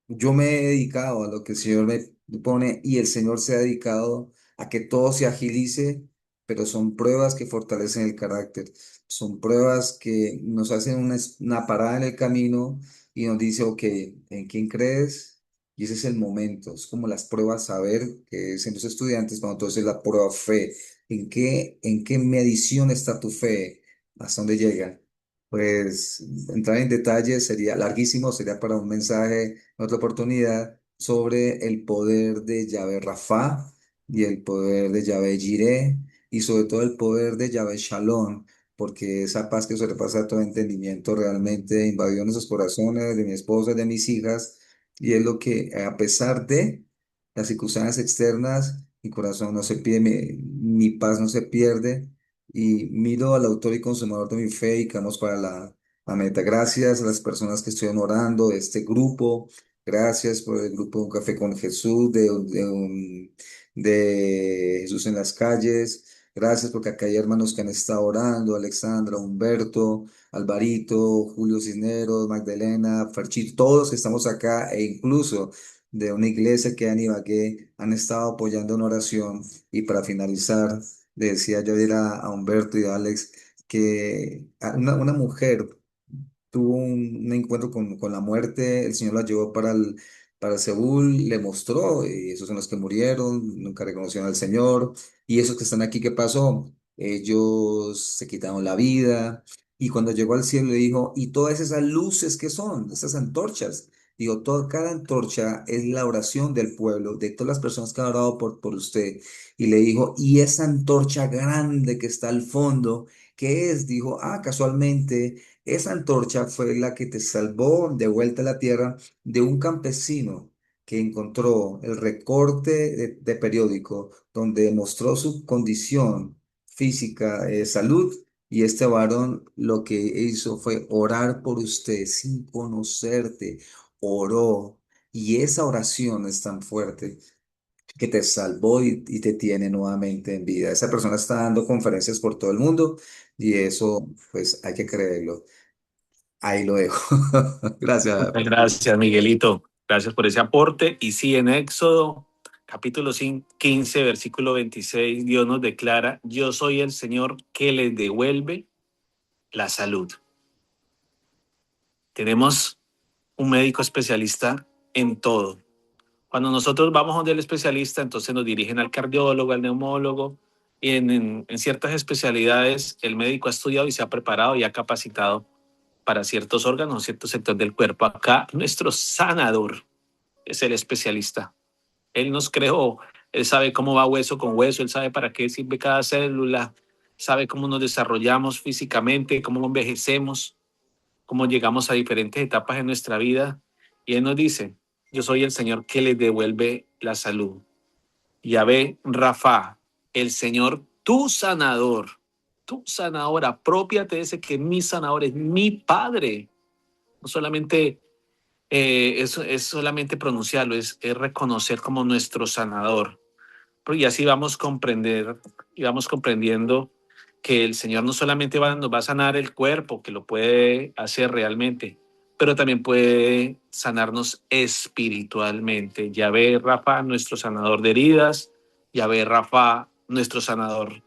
Speaker 1: yo me he dedicado a lo que el Señor me pone y el Señor se ha dedicado a que todo se agilice, pero son pruebas que fortalecen el carácter, son pruebas que nos hacen una parada en el camino y nos dice, ok, ¿en quién crees? Y ese es el momento, es como las pruebas saber que es en los estudiantes, cuando entonces la prueba fe, en qué medición está tu fe? ¿Hasta dónde llega? Pues entrar en detalle sería larguísimo, sería para un mensaje en otra oportunidad sobre el poder de Yahvé Rafa y el poder de Yahvé Jireh y sobre todo el poder de Yahvé Shalom, porque esa paz que sobrepasa todo entendimiento realmente invadió nuestros corazones, de mi esposa, de mis hijas, y es lo que a pesar de las circunstancias externas, mi corazón no se pierde, mi paz no se pierde y miro al autor y consumador de mi fe y quedamos para la meta. Gracias a las personas que estuvieron orando de este grupo. Gracias por el grupo Un Café con Jesús, de Jesús en las calles. Gracias porque acá hay hermanos que han estado orando, Alexandra, Humberto, Alvarito, Julio Cisneros, Magdalena, Ferchito, todos que estamos acá e incluso de una iglesia que en Ibagué han estado apoyando en oración. Y para finalizar, le decía yo ayer a Humberto y a Alex que una mujer tuvo un encuentro con la muerte, el Señor la llevó para Seúl, le mostró, y esos son los que murieron, nunca reconocieron al Señor, y esos que están aquí, ¿qué pasó? Ellos se quitaron la vida, y cuando llegó al cielo le dijo, ¿y todas esas luces qué son? Esas antorchas. Digo, cada antorcha es la oración del pueblo, de todas las personas que han orado por usted. Y le dijo, ¿y esa antorcha grande que está al fondo, qué es? Dijo, casualmente esa antorcha fue la que te salvó de vuelta a la tierra de un campesino que encontró el recorte de periódico donde mostró su condición física, salud, y este varón lo que hizo fue orar por usted sin conocerte, oró, y esa oración es tan fuerte que te salvó y te tiene nuevamente en vida. Esa persona está dando conferencias por todo el mundo y eso, pues hay que creerlo. Ahí lo dejo. Gracias.
Speaker 3: Muchas gracias, Miguelito. Gracias por ese aporte. Y sí, en Éxodo, capítulo 15, versículo 26, Dios nos declara, yo soy el Señor que les devuelve la salud. Tenemos un médico especialista en todo. Cuando nosotros vamos donde el especialista, entonces nos dirigen al cardiólogo, al neumólogo, y en ciertas especialidades el médico ha estudiado y se ha preparado y ha capacitado para ciertos órganos, ciertos sectores del cuerpo. Acá nuestro sanador es el especialista. Él nos creó, Él sabe cómo va hueso con hueso, Él sabe para qué sirve cada célula, sabe cómo nos desarrollamos físicamente, cómo envejecemos, cómo llegamos a diferentes etapas de nuestra vida. Y Él nos dice, yo soy el Señor que les devuelve la salud. Yahvé Rafa, el Señor, tu sanador, apropiate de ese que mi sanador es mi Padre. No solamente es solamente pronunciarlo, es reconocer como nuestro sanador. Y así vamos a comprender y vamos comprendiendo que el Señor no solamente nos va a sanar el cuerpo, que lo puede hacer realmente, pero también puede sanarnos espiritualmente. Yahvé Rafa, nuestro sanador de heridas, Yahvé Rafa, nuestro sanador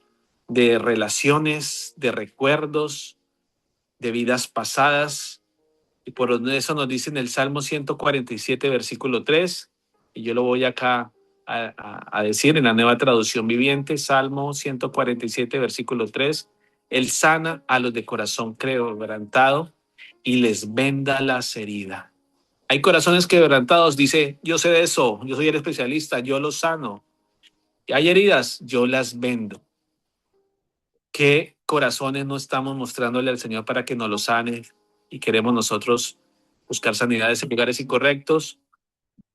Speaker 3: de relaciones, de recuerdos, de vidas pasadas. Y por eso nos dice en el Salmo 147, versículo 3, y yo lo voy acá a decir en la nueva traducción viviente, Salmo 147, versículo 3, Él sana a los de corazón quebrantado y les venda las heridas. Hay corazones quebrantados, dice, yo sé de eso, yo soy el especialista, yo los sano. Y hay heridas, yo las vendo. ¿Qué corazones no estamos mostrándole al Señor para que nos lo sane y queremos nosotros buscar sanidades en lugares incorrectos?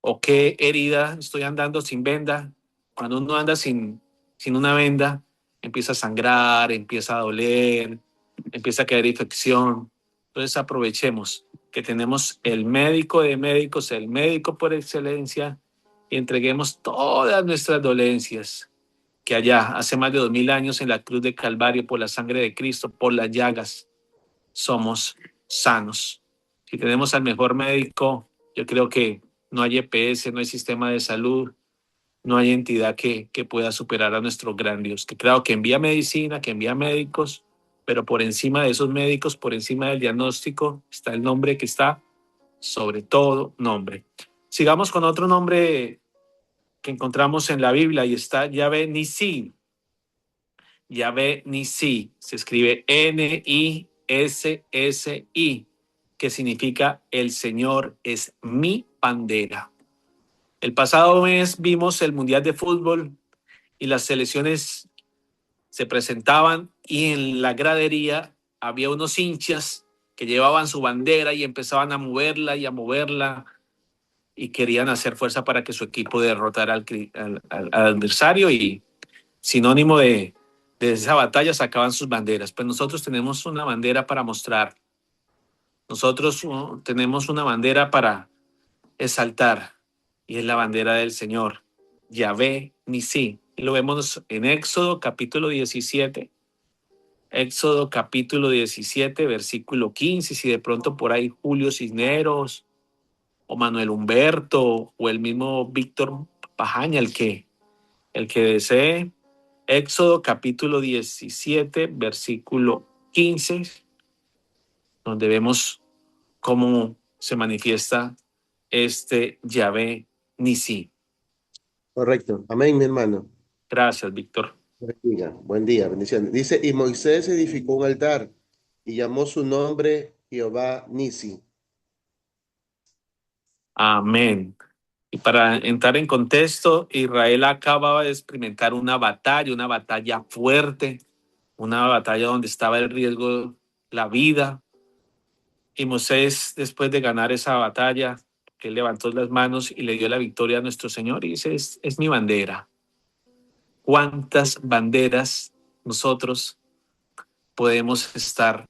Speaker 3: ¿O qué herida estoy andando sin venda? Cuando uno anda sin una venda, empieza a sangrar, empieza a doler, empieza a caer infección. Entonces aprovechemos que tenemos el médico de médicos, el médico por excelencia, y entreguemos todas nuestras dolencias que allá, hace más de 2000 años, en la cruz de Calvario, por la sangre de Cristo, por las llagas, somos sanos. Si tenemos al mejor médico, yo creo que no hay EPS, no hay sistema de salud, no hay entidad que pueda superar a nuestro gran Dios, que creo que envía medicina, que envía médicos, pero por encima de esos médicos, por encima del diagnóstico, está el nombre que está sobre todo nombre. Sigamos con otro nombre que encontramos en la Biblia y está Yahvé Nisí. Yahvé Nisí, se escribe Nissi, que significa el Señor es mi bandera. El pasado mes vimos el Mundial de Fútbol y las selecciones se presentaban y en la gradería había unos hinchas que llevaban su bandera y empezaban a moverla y a moverla y querían hacer fuerza para que su equipo derrotara al adversario y sinónimo de esa batalla sacaban sus banderas. Pues nosotros tenemos una bandera para mostrar. Nosotros tenemos una bandera para exaltar y es la bandera del Señor, Yahvé Nisí. Y lo vemos en Éxodo capítulo 17. Éxodo capítulo 17, versículo 15. Si de pronto por ahí Julio Cisneros o Manuel Humberto o el mismo Víctor Pajaña, el que desee. Éxodo capítulo 17, versículo 15, donde vemos cómo se manifiesta este Yahvé Nisí.
Speaker 8: Correcto. Amén, mi hermano.
Speaker 3: Gracias, Víctor.
Speaker 8: Bendiga. Buen día, bendiciones. Dice, y Moisés edificó un altar y llamó su nombre Jehová Nisi.
Speaker 3: Amén. Y para entrar en contexto, Israel acababa de experimentar una batalla fuerte, una batalla donde estaba el riesgo la vida. Y Moisés, después de ganar esa batalla, que levantó las manos y le dio la victoria a nuestro Señor y dice, es mi bandera. ¿Cuántas banderas nosotros podemos estar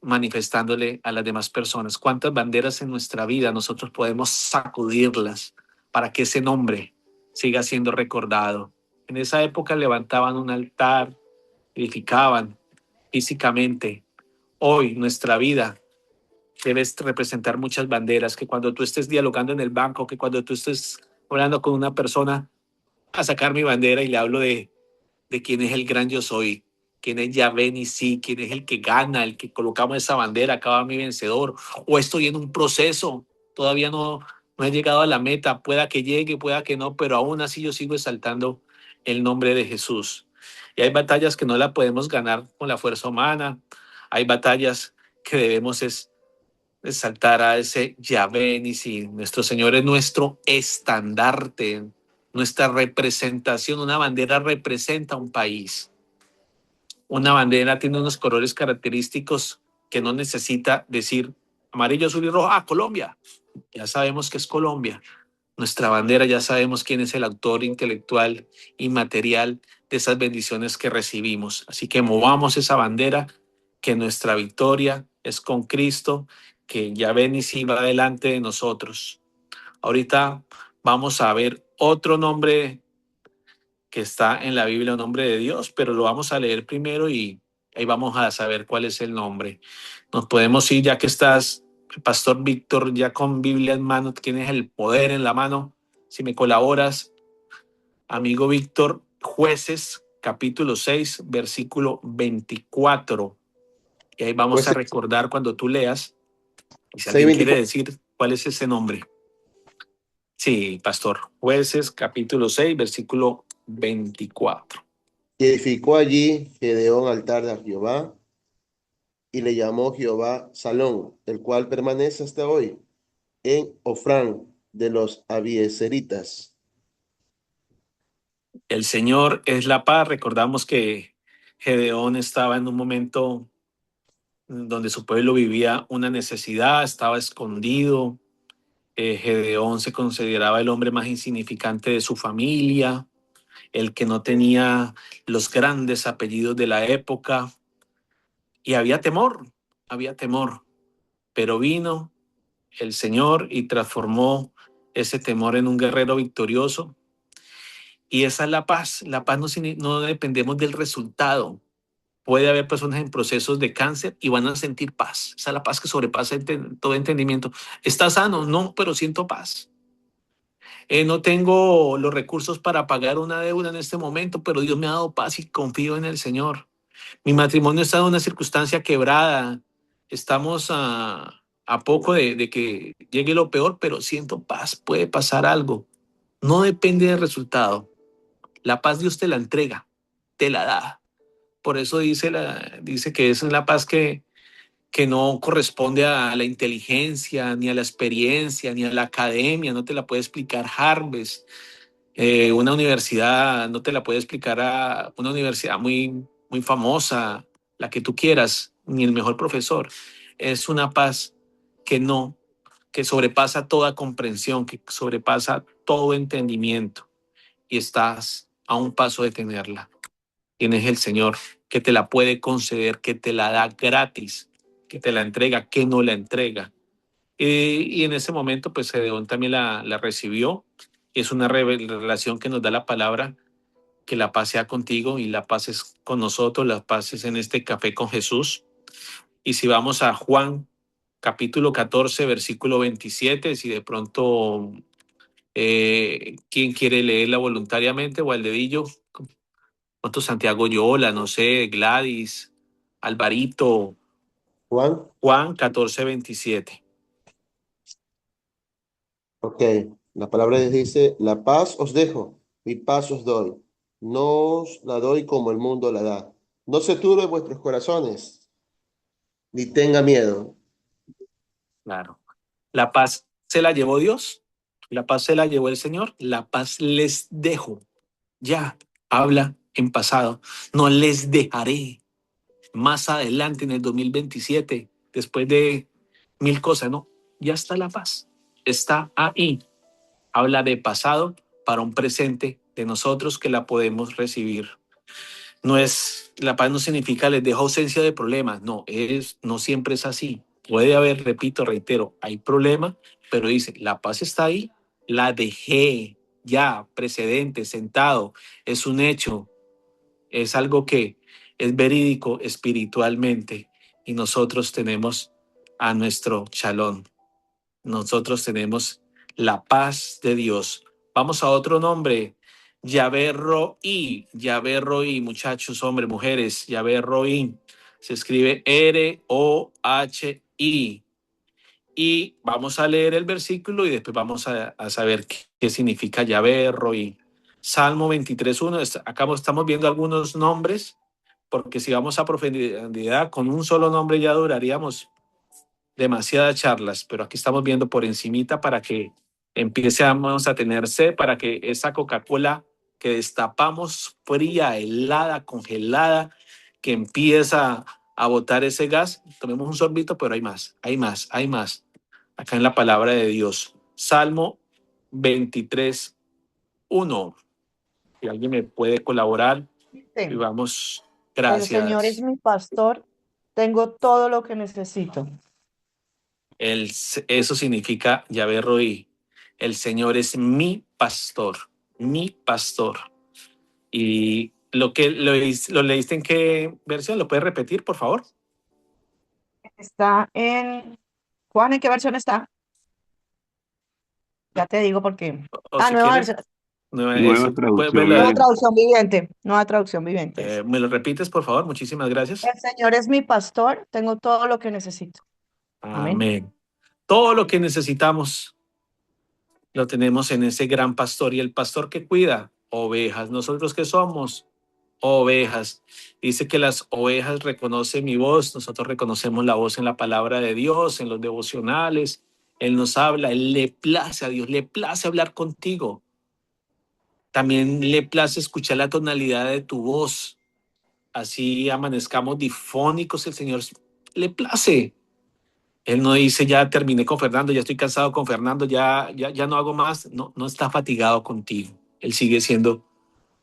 Speaker 3: manifestándole a las demás personas? ¿Cuántas banderas en nuestra vida nosotros podemos sacudirlas para que ese nombre siga siendo recordado? En esa época levantaban un altar, edificaban físicamente. Hoy nuestra vida debes representar muchas banderas, que cuando tú estés dialogando en el banco, que cuando tú estés hablando con una persona, a sacar mi bandera y le hablo de quién es el gran yo soy, quién es Yahvé Nisí, quién es el que gana, el que colocamos esa bandera, acaba mi vencedor, o estoy en un proceso, todavía no he llegado a la meta, pueda que llegue, pueda que no, pero aún así yo sigo exaltando el nombre de Jesús. Y hay batallas que no la podemos ganar con la fuerza humana, hay batallas que debemos exaltar a ese Yahvé Nisí. Nuestro Señor es nuestro estandarte, nuestra representación. Una bandera representa un país. Una bandera tiene unos colores característicos que no necesita decir amarillo, azul y rojo. Ah, Colombia. Ya sabemos que es Colombia. Nuestra bandera, ya sabemos quién es el autor intelectual y material de esas bendiciones que recibimos. Así que movamos esa bandera, que nuestra victoria es con Cristo, que ya ven y si va delante de nosotros. Ahorita vamos a ver otro nombre que está en la Biblia, un nombre de Dios, pero lo vamos a leer primero y ahí vamos a saber cuál es el nombre. Nos podemos ir, ya que estás, Pastor Víctor, ya con Biblia en mano, tienes el poder en la mano. Si me colaboras, amigo Víctor, Jueces, capítulo 6, versículo 24. Y ahí vamos a
Speaker 8: Jueces
Speaker 3: recordar cuando tú leas, y si alguien quiere
Speaker 8: 6:24.
Speaker 3: decir cuál es ese nombre. Sí, Pastor. Jueces, capítulo 6, versículo 24.
Speaker 8: Y edificó allí Gedeón altar a Jehová, y le llamó Jehová Salón, el cual permanece hasta hoy en Ofrán de los Abiezeritas.
Speaker 3: El Señor es la paz. Recordamos que Gedeón estaba en un momento donde su pueblo vivía una necesidad, estaba escondido. Gedeón se consideraba el hombre más insignificante de su familia, el que no tenía los grandes apellidos de la época, y había temor, pero vino el Señor y transformó ese temor en un guerrero victorioso. Y esa es la paz. La paz no dependemos del resultado. Puede haber personas en procesos de cáncer y van a sentir paz. Esa es la paz que sobrepasa todo entendimiento. ¿Está sano? No, pero siento paz. No tengo los recursos para pagar una deuda en este momento, pero Dios me ha dado paz y confío en el Señor. Mi matrimonio está en una circunstancia quebrada. Estamos a poco de que llegue lo peor, pero siento paz. Puede pasar algo. No depende del resultado. La paz Dios te la entrega, te la da. Por eso dice que esa es la paz que no corresponde a la inteligencia, ni a la experiencia, ni a la academia. No te la puede explicar Harvard. Una universidad no te la puede explicar a una universidad muy famosa, la que tú quieras, ni el mejor profesor. Es una paz que no, que sobrepasa toda comprensión, que sobrepasa todo entendimiento y estás a un paso de tenerla. Tienes el Señor que te la puede conceder, que te la da gratis, que te la entrega, que no la entrega. Y en ese momento, pues Gedeón también la recibió. Es una revelación que nos da la palabra, que la paz sea contigo y la paz es con nosotros, la paz es en este café con Jesús. Y si vamos a Juan, capítulo 14, versículo 27, si de pronto, ¿quién quiere leerla voluntariamente o al dedillo? ¿Cuánto Santiago Yola, no sé, Gladys, Alvarito,
Speaker 8: Juan,
Speaker 3: Juan 14, 27?
Speaker 8: ok. La palabra de Dios dice, la paz os dejo, mi paz os doy. No os la doy como el mundo la da. No se turbe vuestros corazones, ni tenga miedo.
Speaker 3: Claro. La paz se la llevó Dios, la paz se la llevó el Señor, la paz les dejo. Ya, habla en pasado. No les dejaré más adelante en el 2027, después de mil cosas, ¿no? Ya está la paz, está ahí. Habla de pasado para un presente de nosotros que la podemos recibir. La paz no significa les dejo ausencia de problemas, no siempre es así. Puede haber, repito, reitero, hay problemas, pero dice, la paz está ahí, la dejé ya, precedente, sentado, es un hecho, es algo que es verídico espiritualmente y nosotros tenemos a nuestro Shalom. Nosotros tenemos la paz de Dios. Vamos a otro nombre. Yahvé Roí. Yahvé Roí, muchachos, hombres, mujeres. Yahvé Roí. Se escribe R-O-H-I. Y vamos a leer el versículo y después vamos a saber qué significa Yahvé Roí. Salmo 23:1. Acá estamos viendo algunos nombres, porque si vamos a profundidad, con un solo nombre ya duraríamos demasiadas charlas, pero aquí estamos viendo por encimita para que Empiecemos a tener sed para que esa Coca-Cola que destapamos fría, helada, congelada, que empieza a botar ese gas, tomemos un sorbito, pero hay más, hay más, hay más. Acá en la palabra de Dios. Salmo 23:1. Si alguien me puede colaborar, y
Speaker 7: Dice,
Speaker 3: vamos,
Speaker 7: el Señor es
Speaker 3: gracias.
Speaker 7: mi pastor, tengo todo lo que necesito.
Speaker 3: Eso significa Yahvé Roí. El Señor es mi pastor, mi pastor. Y lo leíste en qué versión, ¿lo puedes repetir, por favor?
Speaker 7: Está en... Juan, ¿en qué versión está? Ya te digo por qué.
Speaker 3: O
Speaker 7: Ah,
Speaker 3: si
Speaker 7: nueva
Speaker 3: quieres,
Speaker 7: versión.
Speaker 4: Nueva
Speaker 3: eso,
Speaker 4: traducción
Speaker 7: Nueva
Speaker 4: viviente.
Speaker 7: traducción viviente. Nueva traducción viviente.
Speaker 3: ¿me lo repites, por favor? Muchísimas gracias.
Speaker 7: El Señor es mi pastor, tengo todo lo que necesito. Amén.
Speaker 3: Amén. Todo lo que necesitamos lo tenemos en ese gran pastor, y el pastor que cuida ovejas. ¿Nosotros qué somos? Ovejas. Dice que las ovejas reconocen mi voz. Nosotros reconocemos la voz en la palabra de Dios, en los devocionales. Él nos habla, él le place a Dios, le place hablar contigo. También le place escuchar la tonalidad de tu voz. Así amanezcamos difónicos, el Señor le place. Él no dice, ya terminé con Fernando, ya estoy cansado con Fernando, ya no hago más. No, no está fatigado contigo. Él sigue siendo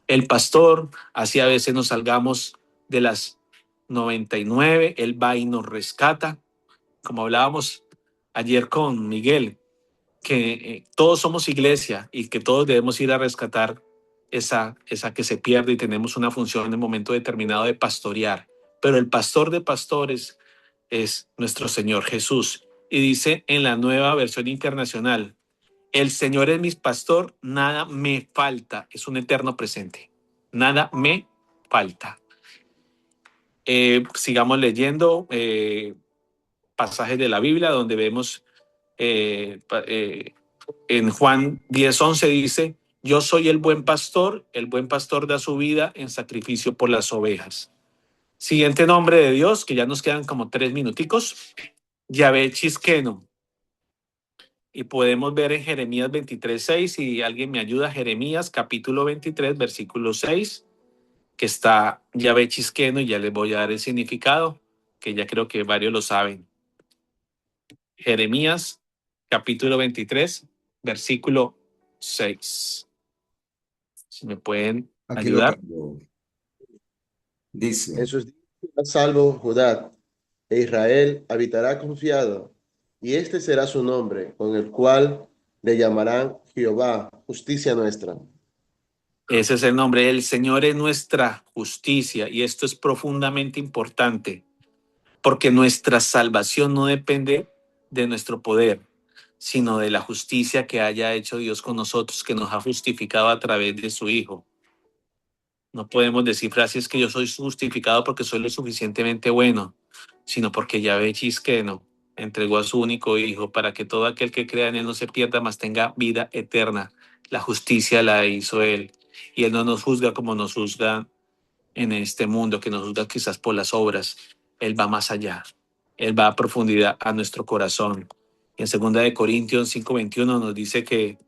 Speaker 3: el pastor. Así a veces nos salgamos de las 99, él va y nos rescata. Como hablábamos ayer con Miguel, que todos somos iglesia y que todos debemos ir a rescatar esa que se pierde, y tenemos una función en un momento determinado de pastorear. Pero el pastor de pastores es nuestro Señor Jesús. Y dice en la Nueva Versión Internacional, el Señor es mi pastor, nada me falta. Es un eterno presente. Nada me falta. Sigamos leyendo pasajes de la Biblia donde vemos en Juan 10:11 dice, yo soy el buen pastor da su vida en sacrificio por las ovejas. Siguiente nombre de Dios, que ya nos quedan como 3 minuticos, Yahvé Chisqueno. Y podemos ver en Jeremías 23:6, si alguien me ayuda, Jeremías capítulo 23, versículo 6, que está Yahvé Chisqueno, y ya les voy a dar el significado, que ya creo que varios lo saben. Jeremías capítulo 23, versículo 6. Si me pueden
Speaker 1: Aquí lo
Speaker 3: ayudar.
Speaker 1: tengo.
Speaker 8: En
Speaker 1: Dice,
Speaker 8: sus días será salvo Judá, e Israel habitará confiado, y este será su nombre, con el cual le llamarán Jehová, justicia nuestra.
Speaker 3: Ese es el nombre. El Señor es nuestra justicia, y esto es profundamente importante, porque nuestra salvación no depende de nuestro poder, sino de la justicia que haya hecho Dios con nosotros, que nos ha justificado a través de su Hijo. No podemos decir frases que yo soy justificado porque soy lo suficientemente bueno, sino porque Yahvé Chisqueno entregó a su único Hijo para que todo aquel que crea en Él no se pierda, mas tenga vida eterna. La justicia la hizo Él, y Él no nos juzga como nos juzga en este mundo, que nos juzga quizás por las obras. Él va más allá. Él va a profundidad a nuestro corazón. Y en 2 Corintios 5:21 nos dice que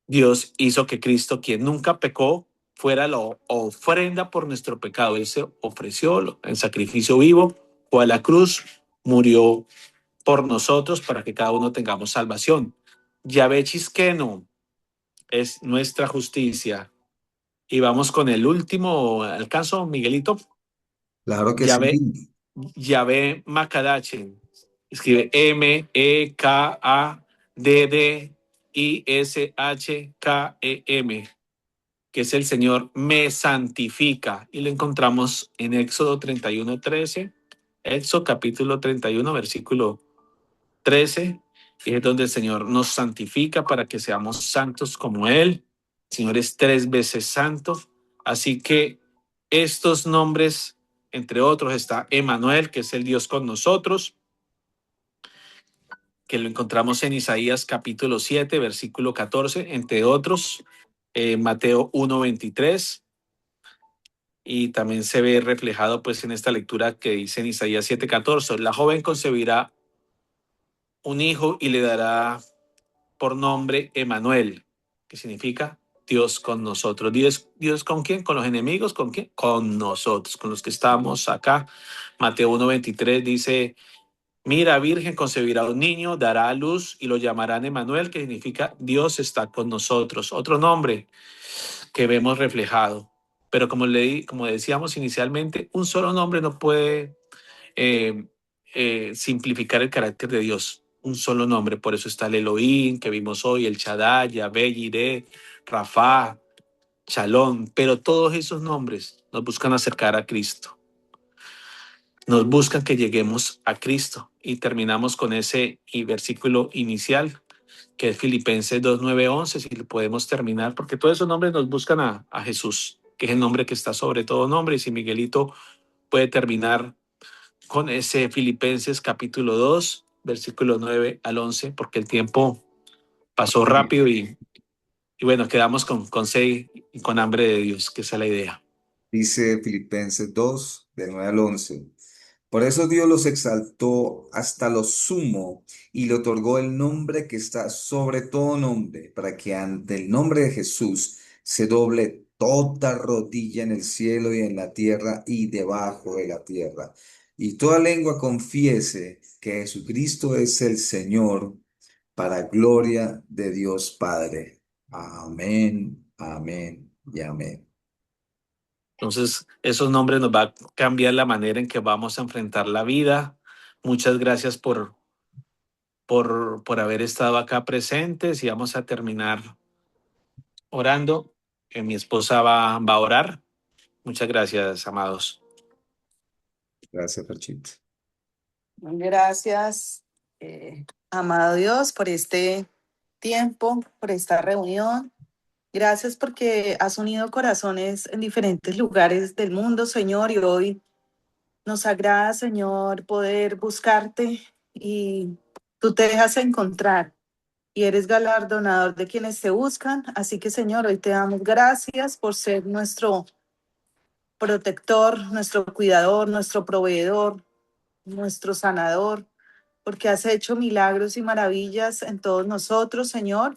Speaker 3: Dios hizo que Cristo, quien nunca pecó, fuera la ofrenda por nuestro pecado. Él se ofreció en sacrificio vivo, fue a la cruz, murió por nosotros para que cada uno tengamos salvación. Yahvé Chisqueno es nuestra justicia. Y vamos con el último alcanzo, Miguelito.
Speaker 1: claro que sí.
Speaker 3: Yahvé, Yahvé Makadache. Escribe Mekadishkem, que es el Señor me santifica. Y lo encontramos en Éxodo 31:13. Éxodo capítulo 31, versículo 13. Y es donde el Señor nos santifica para que seamos santos como Él. El Señor es 3 veces santo. Así que estos nombres, entre otros, está Emanuel, que es el Dios con nosotros, que lo encontramos en Isaías capítulo 7, versículo 14, entre otros, Mateo 1:23, y también se ve reflejado pues en esta lectura que dice en Isaías 7:14, la joven concebirá un hijo y le dará por nombre Emanuel, que significa Dios con nosotros. ¿Dios con quién? ¿Con los enemigos? ¿Con quién? Con nosotros, con los que estamos acá. Mateo 1:23 dice: mira, virgen concebirá un niño, dará a luz y lo llamarán Emanuel, que significa Dios está con nosotros. Otro nombre que vemos reflejado. Pero como decíamos inicialmente, un solo nombre no puede eh, simplificar el carácter de Dios. Un solo nombre. Por eso está el Elohim que vimos hoy, el Shaddai, Yahvé, Jireh, Rafá, Shalom. Pero todos esos nombres nos buscan acercar a Cristo. Nos buscan que lleguemos a Cristo. Y terminamos con ese versículo inicial, que es Filipenses 2, 9, 11, si lo podemos terminar, porque todos esos nombres nos buscan a Jesús, que es el nombre que está sobre todo nombre. Y si Miguelito puede terminar con ese Filipenses capítulo 2, versículo 9 al 11, porque el tiempo pasó rápido y bueno, quedamos con sed y con hambre de Dios, que esa es la idea.
Speaker 1: Dice Filipenses 2, del 9 al 11. Por eso Dios los exaltó hasta lo sumo y le otorgó el nombre que está sobre todo nombre, para que ante el nombre de Jesús se doble toda rodilla en el cielo y en la tierra y debajo de la tierra. Y toda lengua confiese que Jesucristo es el Señor, para gloria de Dios Padre. Amén, amén y amén.
Speaker 3: Entonces, esos nombres nos va a cambiar la manera en que vamos a enfrentar la vida. Muchas gracias por haber estado acá presentes y vamos a terminar orando. Mi esposa va a orar. Muchas gracias, amados.
Speaker 1: Gracias, Perchito.
Speaker 6: Gracias, amado Dios, por este tiempo, por esta reunión. Gracias porque has unido corazones en diferentes lugares del mundo, Señor, y hoy nos agrada, Señor, poder buscarte y tú te dejas encontrar y eres galardonador de quienes te buscan. Así que, Señor, hoy te damos gracias por ser nuestro protector, nuestro cuidador, nuestro proveedor, nuestro sanador, porque has hecho milagros y maravillas en todos nosotros, Señor.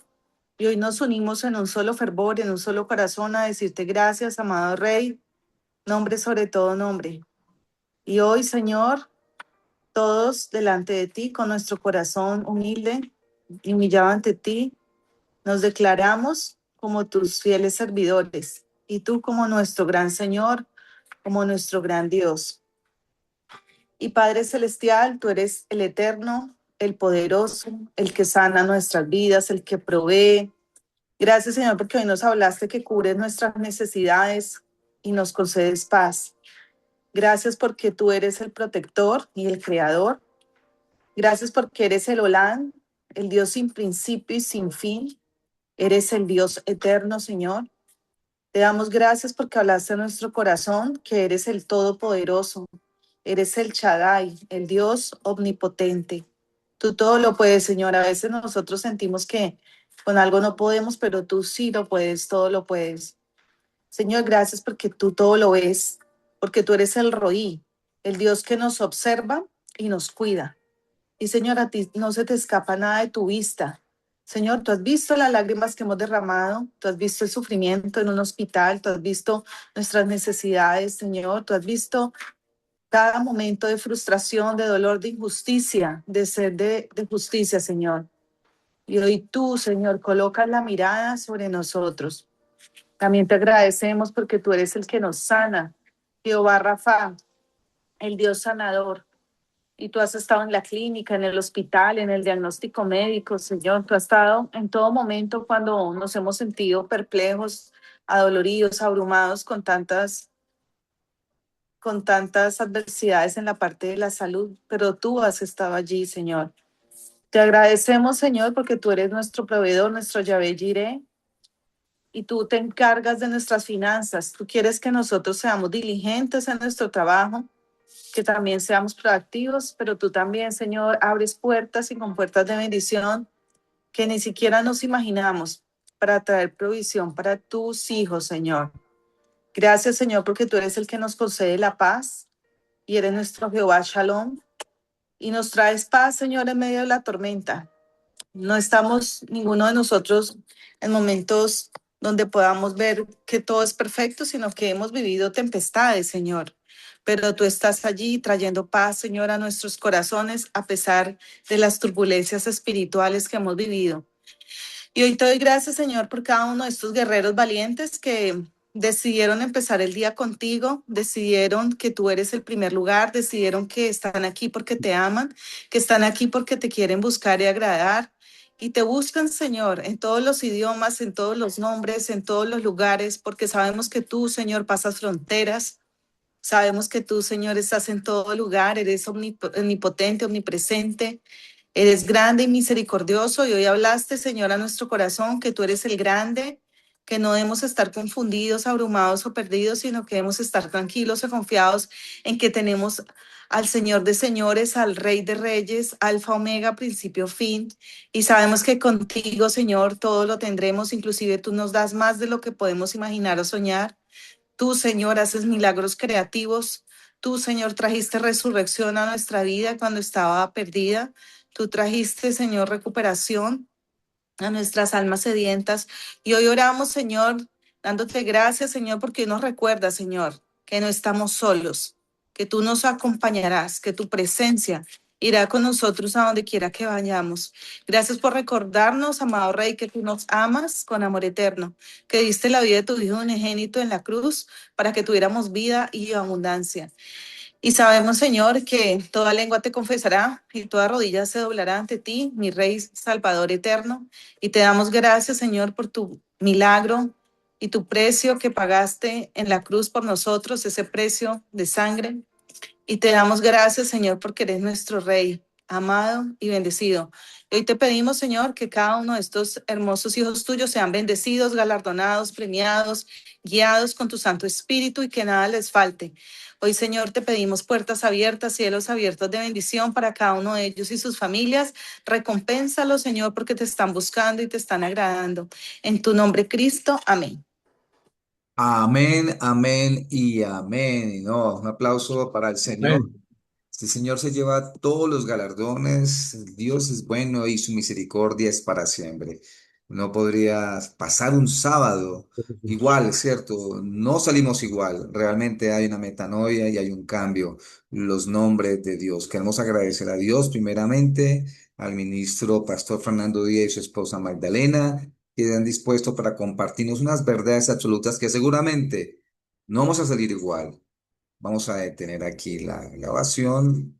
Speaker 6: Y hoy nos unimos en un solo fervor, en un solo corazón, a decirte gracias, amado Rey, nombre sobre todo nombre. Y hoy, Señor, todos delante de ti, con nuestro corazón humilde y humillado ante ti, nos declaramos como tus fieles servidores y tú como nuestro gran Señor, como nuestro gran Dios. Y Padre Celestial, tú eres el eterno, el poderoso, el que sana nuestras vidas, el que provee. Gracias, Señor, porque hoy nos hablaste que cubres nuestras necesidades y nos concedes paz. Gracias porque tú eres el protector y el creador. Gracias porque eres el Olán, el Dios sin principio y sin fin. Eres el Dios eterno, Señor. Te damos gracias porque hablaste a nuestro corazón, que eres el Todopoderoso. Eres el Shaddai, el Dios omnipotente. Tú todo lo puedes, Señor. A veces nosotros sentimos que con algo no podemos, pero tú sí lo puedes, todo lo puedes. Señor, gracias porque tú todo lo ves, porque tú eres el Roí, el Dios que nos observa y nos cuida. Y Señor, a ti no se te escapa nada de tu vista. Señor, tú has visto las lágrimas que hemos derramado, tú has visto el sufrimiento en un hospital, tú has visto nuestras necesidades, Señor, tú has visto cada momento de frustración, de dolor, de injusticia, de sed de justicia, Señor. Y hoy tú, Señor, colocas la mirada sobre nosotros. También te agradecemos porque tú eres el que nos sana, Jehová Rafa, el Dios sanador. Y tú has estado en la clínica, en el hospital, en el diagnóstico médico, Señor. Tú has estado en todo momento cuando nos hemos sentido perplejos, adoloridos, abrumados con tantas adversidades en la parte de la salud, pero tú has estado allí, Señor. Te agradecemos, Señor, porque tú eres nuestro proveedor, nuestro Yahvé Jireh, y tú te encargas de nuestras finanzas. Tú quieres que nosotros seamos diligentes en nuestro trabajo, que también seamos proactivos, pero tú también, Señor, abres puertas y con puertas de bendición que ni siquiera nos imaginamos para traer provisión para tus hijos, Señor. Gracias, Señor, porque tú eres el que nos concede la paz y eres nuestro Jehová Shalom y nos traes paz, Señor, en medio de la tormenta. No estamos ninguno de nosotros en momentos donde podamos ver que todo es perfecto, sino que hemos vivido tempestades, Señor. Pero tú estás allí trayendo paz, Señor, a nuestros corazones a pesar de las turbulencias espirituales que hemos vivido. Y hoy te doy gracias, Señor, por cada uno de estos guerreros valientes que decidieron empezar el día contigo, decidieron que tú eres el primer lugar, decidieron que están aquí porque te aman, que están aquí porque te quieren buscar y agradar. Y te buscan, Señor, en todos los idiomas, en todos los nombres, en todos los lugares, porque sabemos que tú, Señor, pasas fronteras. Sabemos que tú, Señor, estás en todo lugar, eres omnipotente, omnipresente. Eres grande y misericordioso y hoy hablaste, Señor, a nuestro corazón que tú eres el grande, que no debemos estar confundidos, abrumados o perdidos, sino que debemos estar tranquilos y confiados en que tenemos al Señor de señores, al Rey de reyes, Alfa, Omega, principio, fin. Y sabemos que contigo, Señor, todo lo tendremos, inclusive tú nos das más de lo que podemos imaginar o soñar. Tú, Señor, haces milagros creativos. Tú, Señor, trajiste resurrección a nuestra vida cuando estaba perdida. Tú trajiste, Señor, recuperación a nuestras almas sedientas. Y hoy oramos, Señor, dándote gracias, Señor, porque nos recuerda, Señor, que no estamos solos, que tú nos acompañarás, que tu presencia irá con nosotros a donde quiera que vayamos. Gracias por recordarnos, amado Rey, que tú nos amas con amor eterno, que diste la vida de tu Hijo unigénito en la cruz para que tuviéramos vida y abundancia. Y sabemos, Señor, que toda lengua te confesará y toda rodilla se doblará ante ti, mi Rey Salvador eterno. Y te damos gracias, Señor, por tu milagro y tu precio que pagaste en la cruz por nosotros, ese precio de sangre. Y te damos gracias, Señor, porque eres nuestro Rey, amado y bendecido. Y hoy te pedimos, Señor, que cada uno de estos hermosos hijos tuyos sean bendecidos, galardonados, premiados, guiados con tu Santo Espíritu y que nada les falte. Hoy, Señor, te pedimos puertas abiertas, cielos abiertos de bendición para cada uno de ellos y sus familias. Recompénsalos, Señor, porque te están buscando y te están agradando. En tu nombre, Cristo. Amén.
Speaker 1: Amén, amén y amén. Y no, un aplauso para el Señor.
Speaker 5: Amén.
Speaker 1: Este Señor se lleva todos los galardones. Dios es bueno y su misericordia es para siempre. No podría pasar un sábado igual, ¿cierto? No salimos igual. Realmente hay una metanoia y hay un cambio. Los nombres de Dios. Queremos agradecer a Dios primeramente, al ministro Pastor Fernando Díaz y su esposa Magdalena, que han dispuesto para compartirnos unas verdades absolutas que seguramente no vamos a salir igual. Vamos a detener aquí la grabación.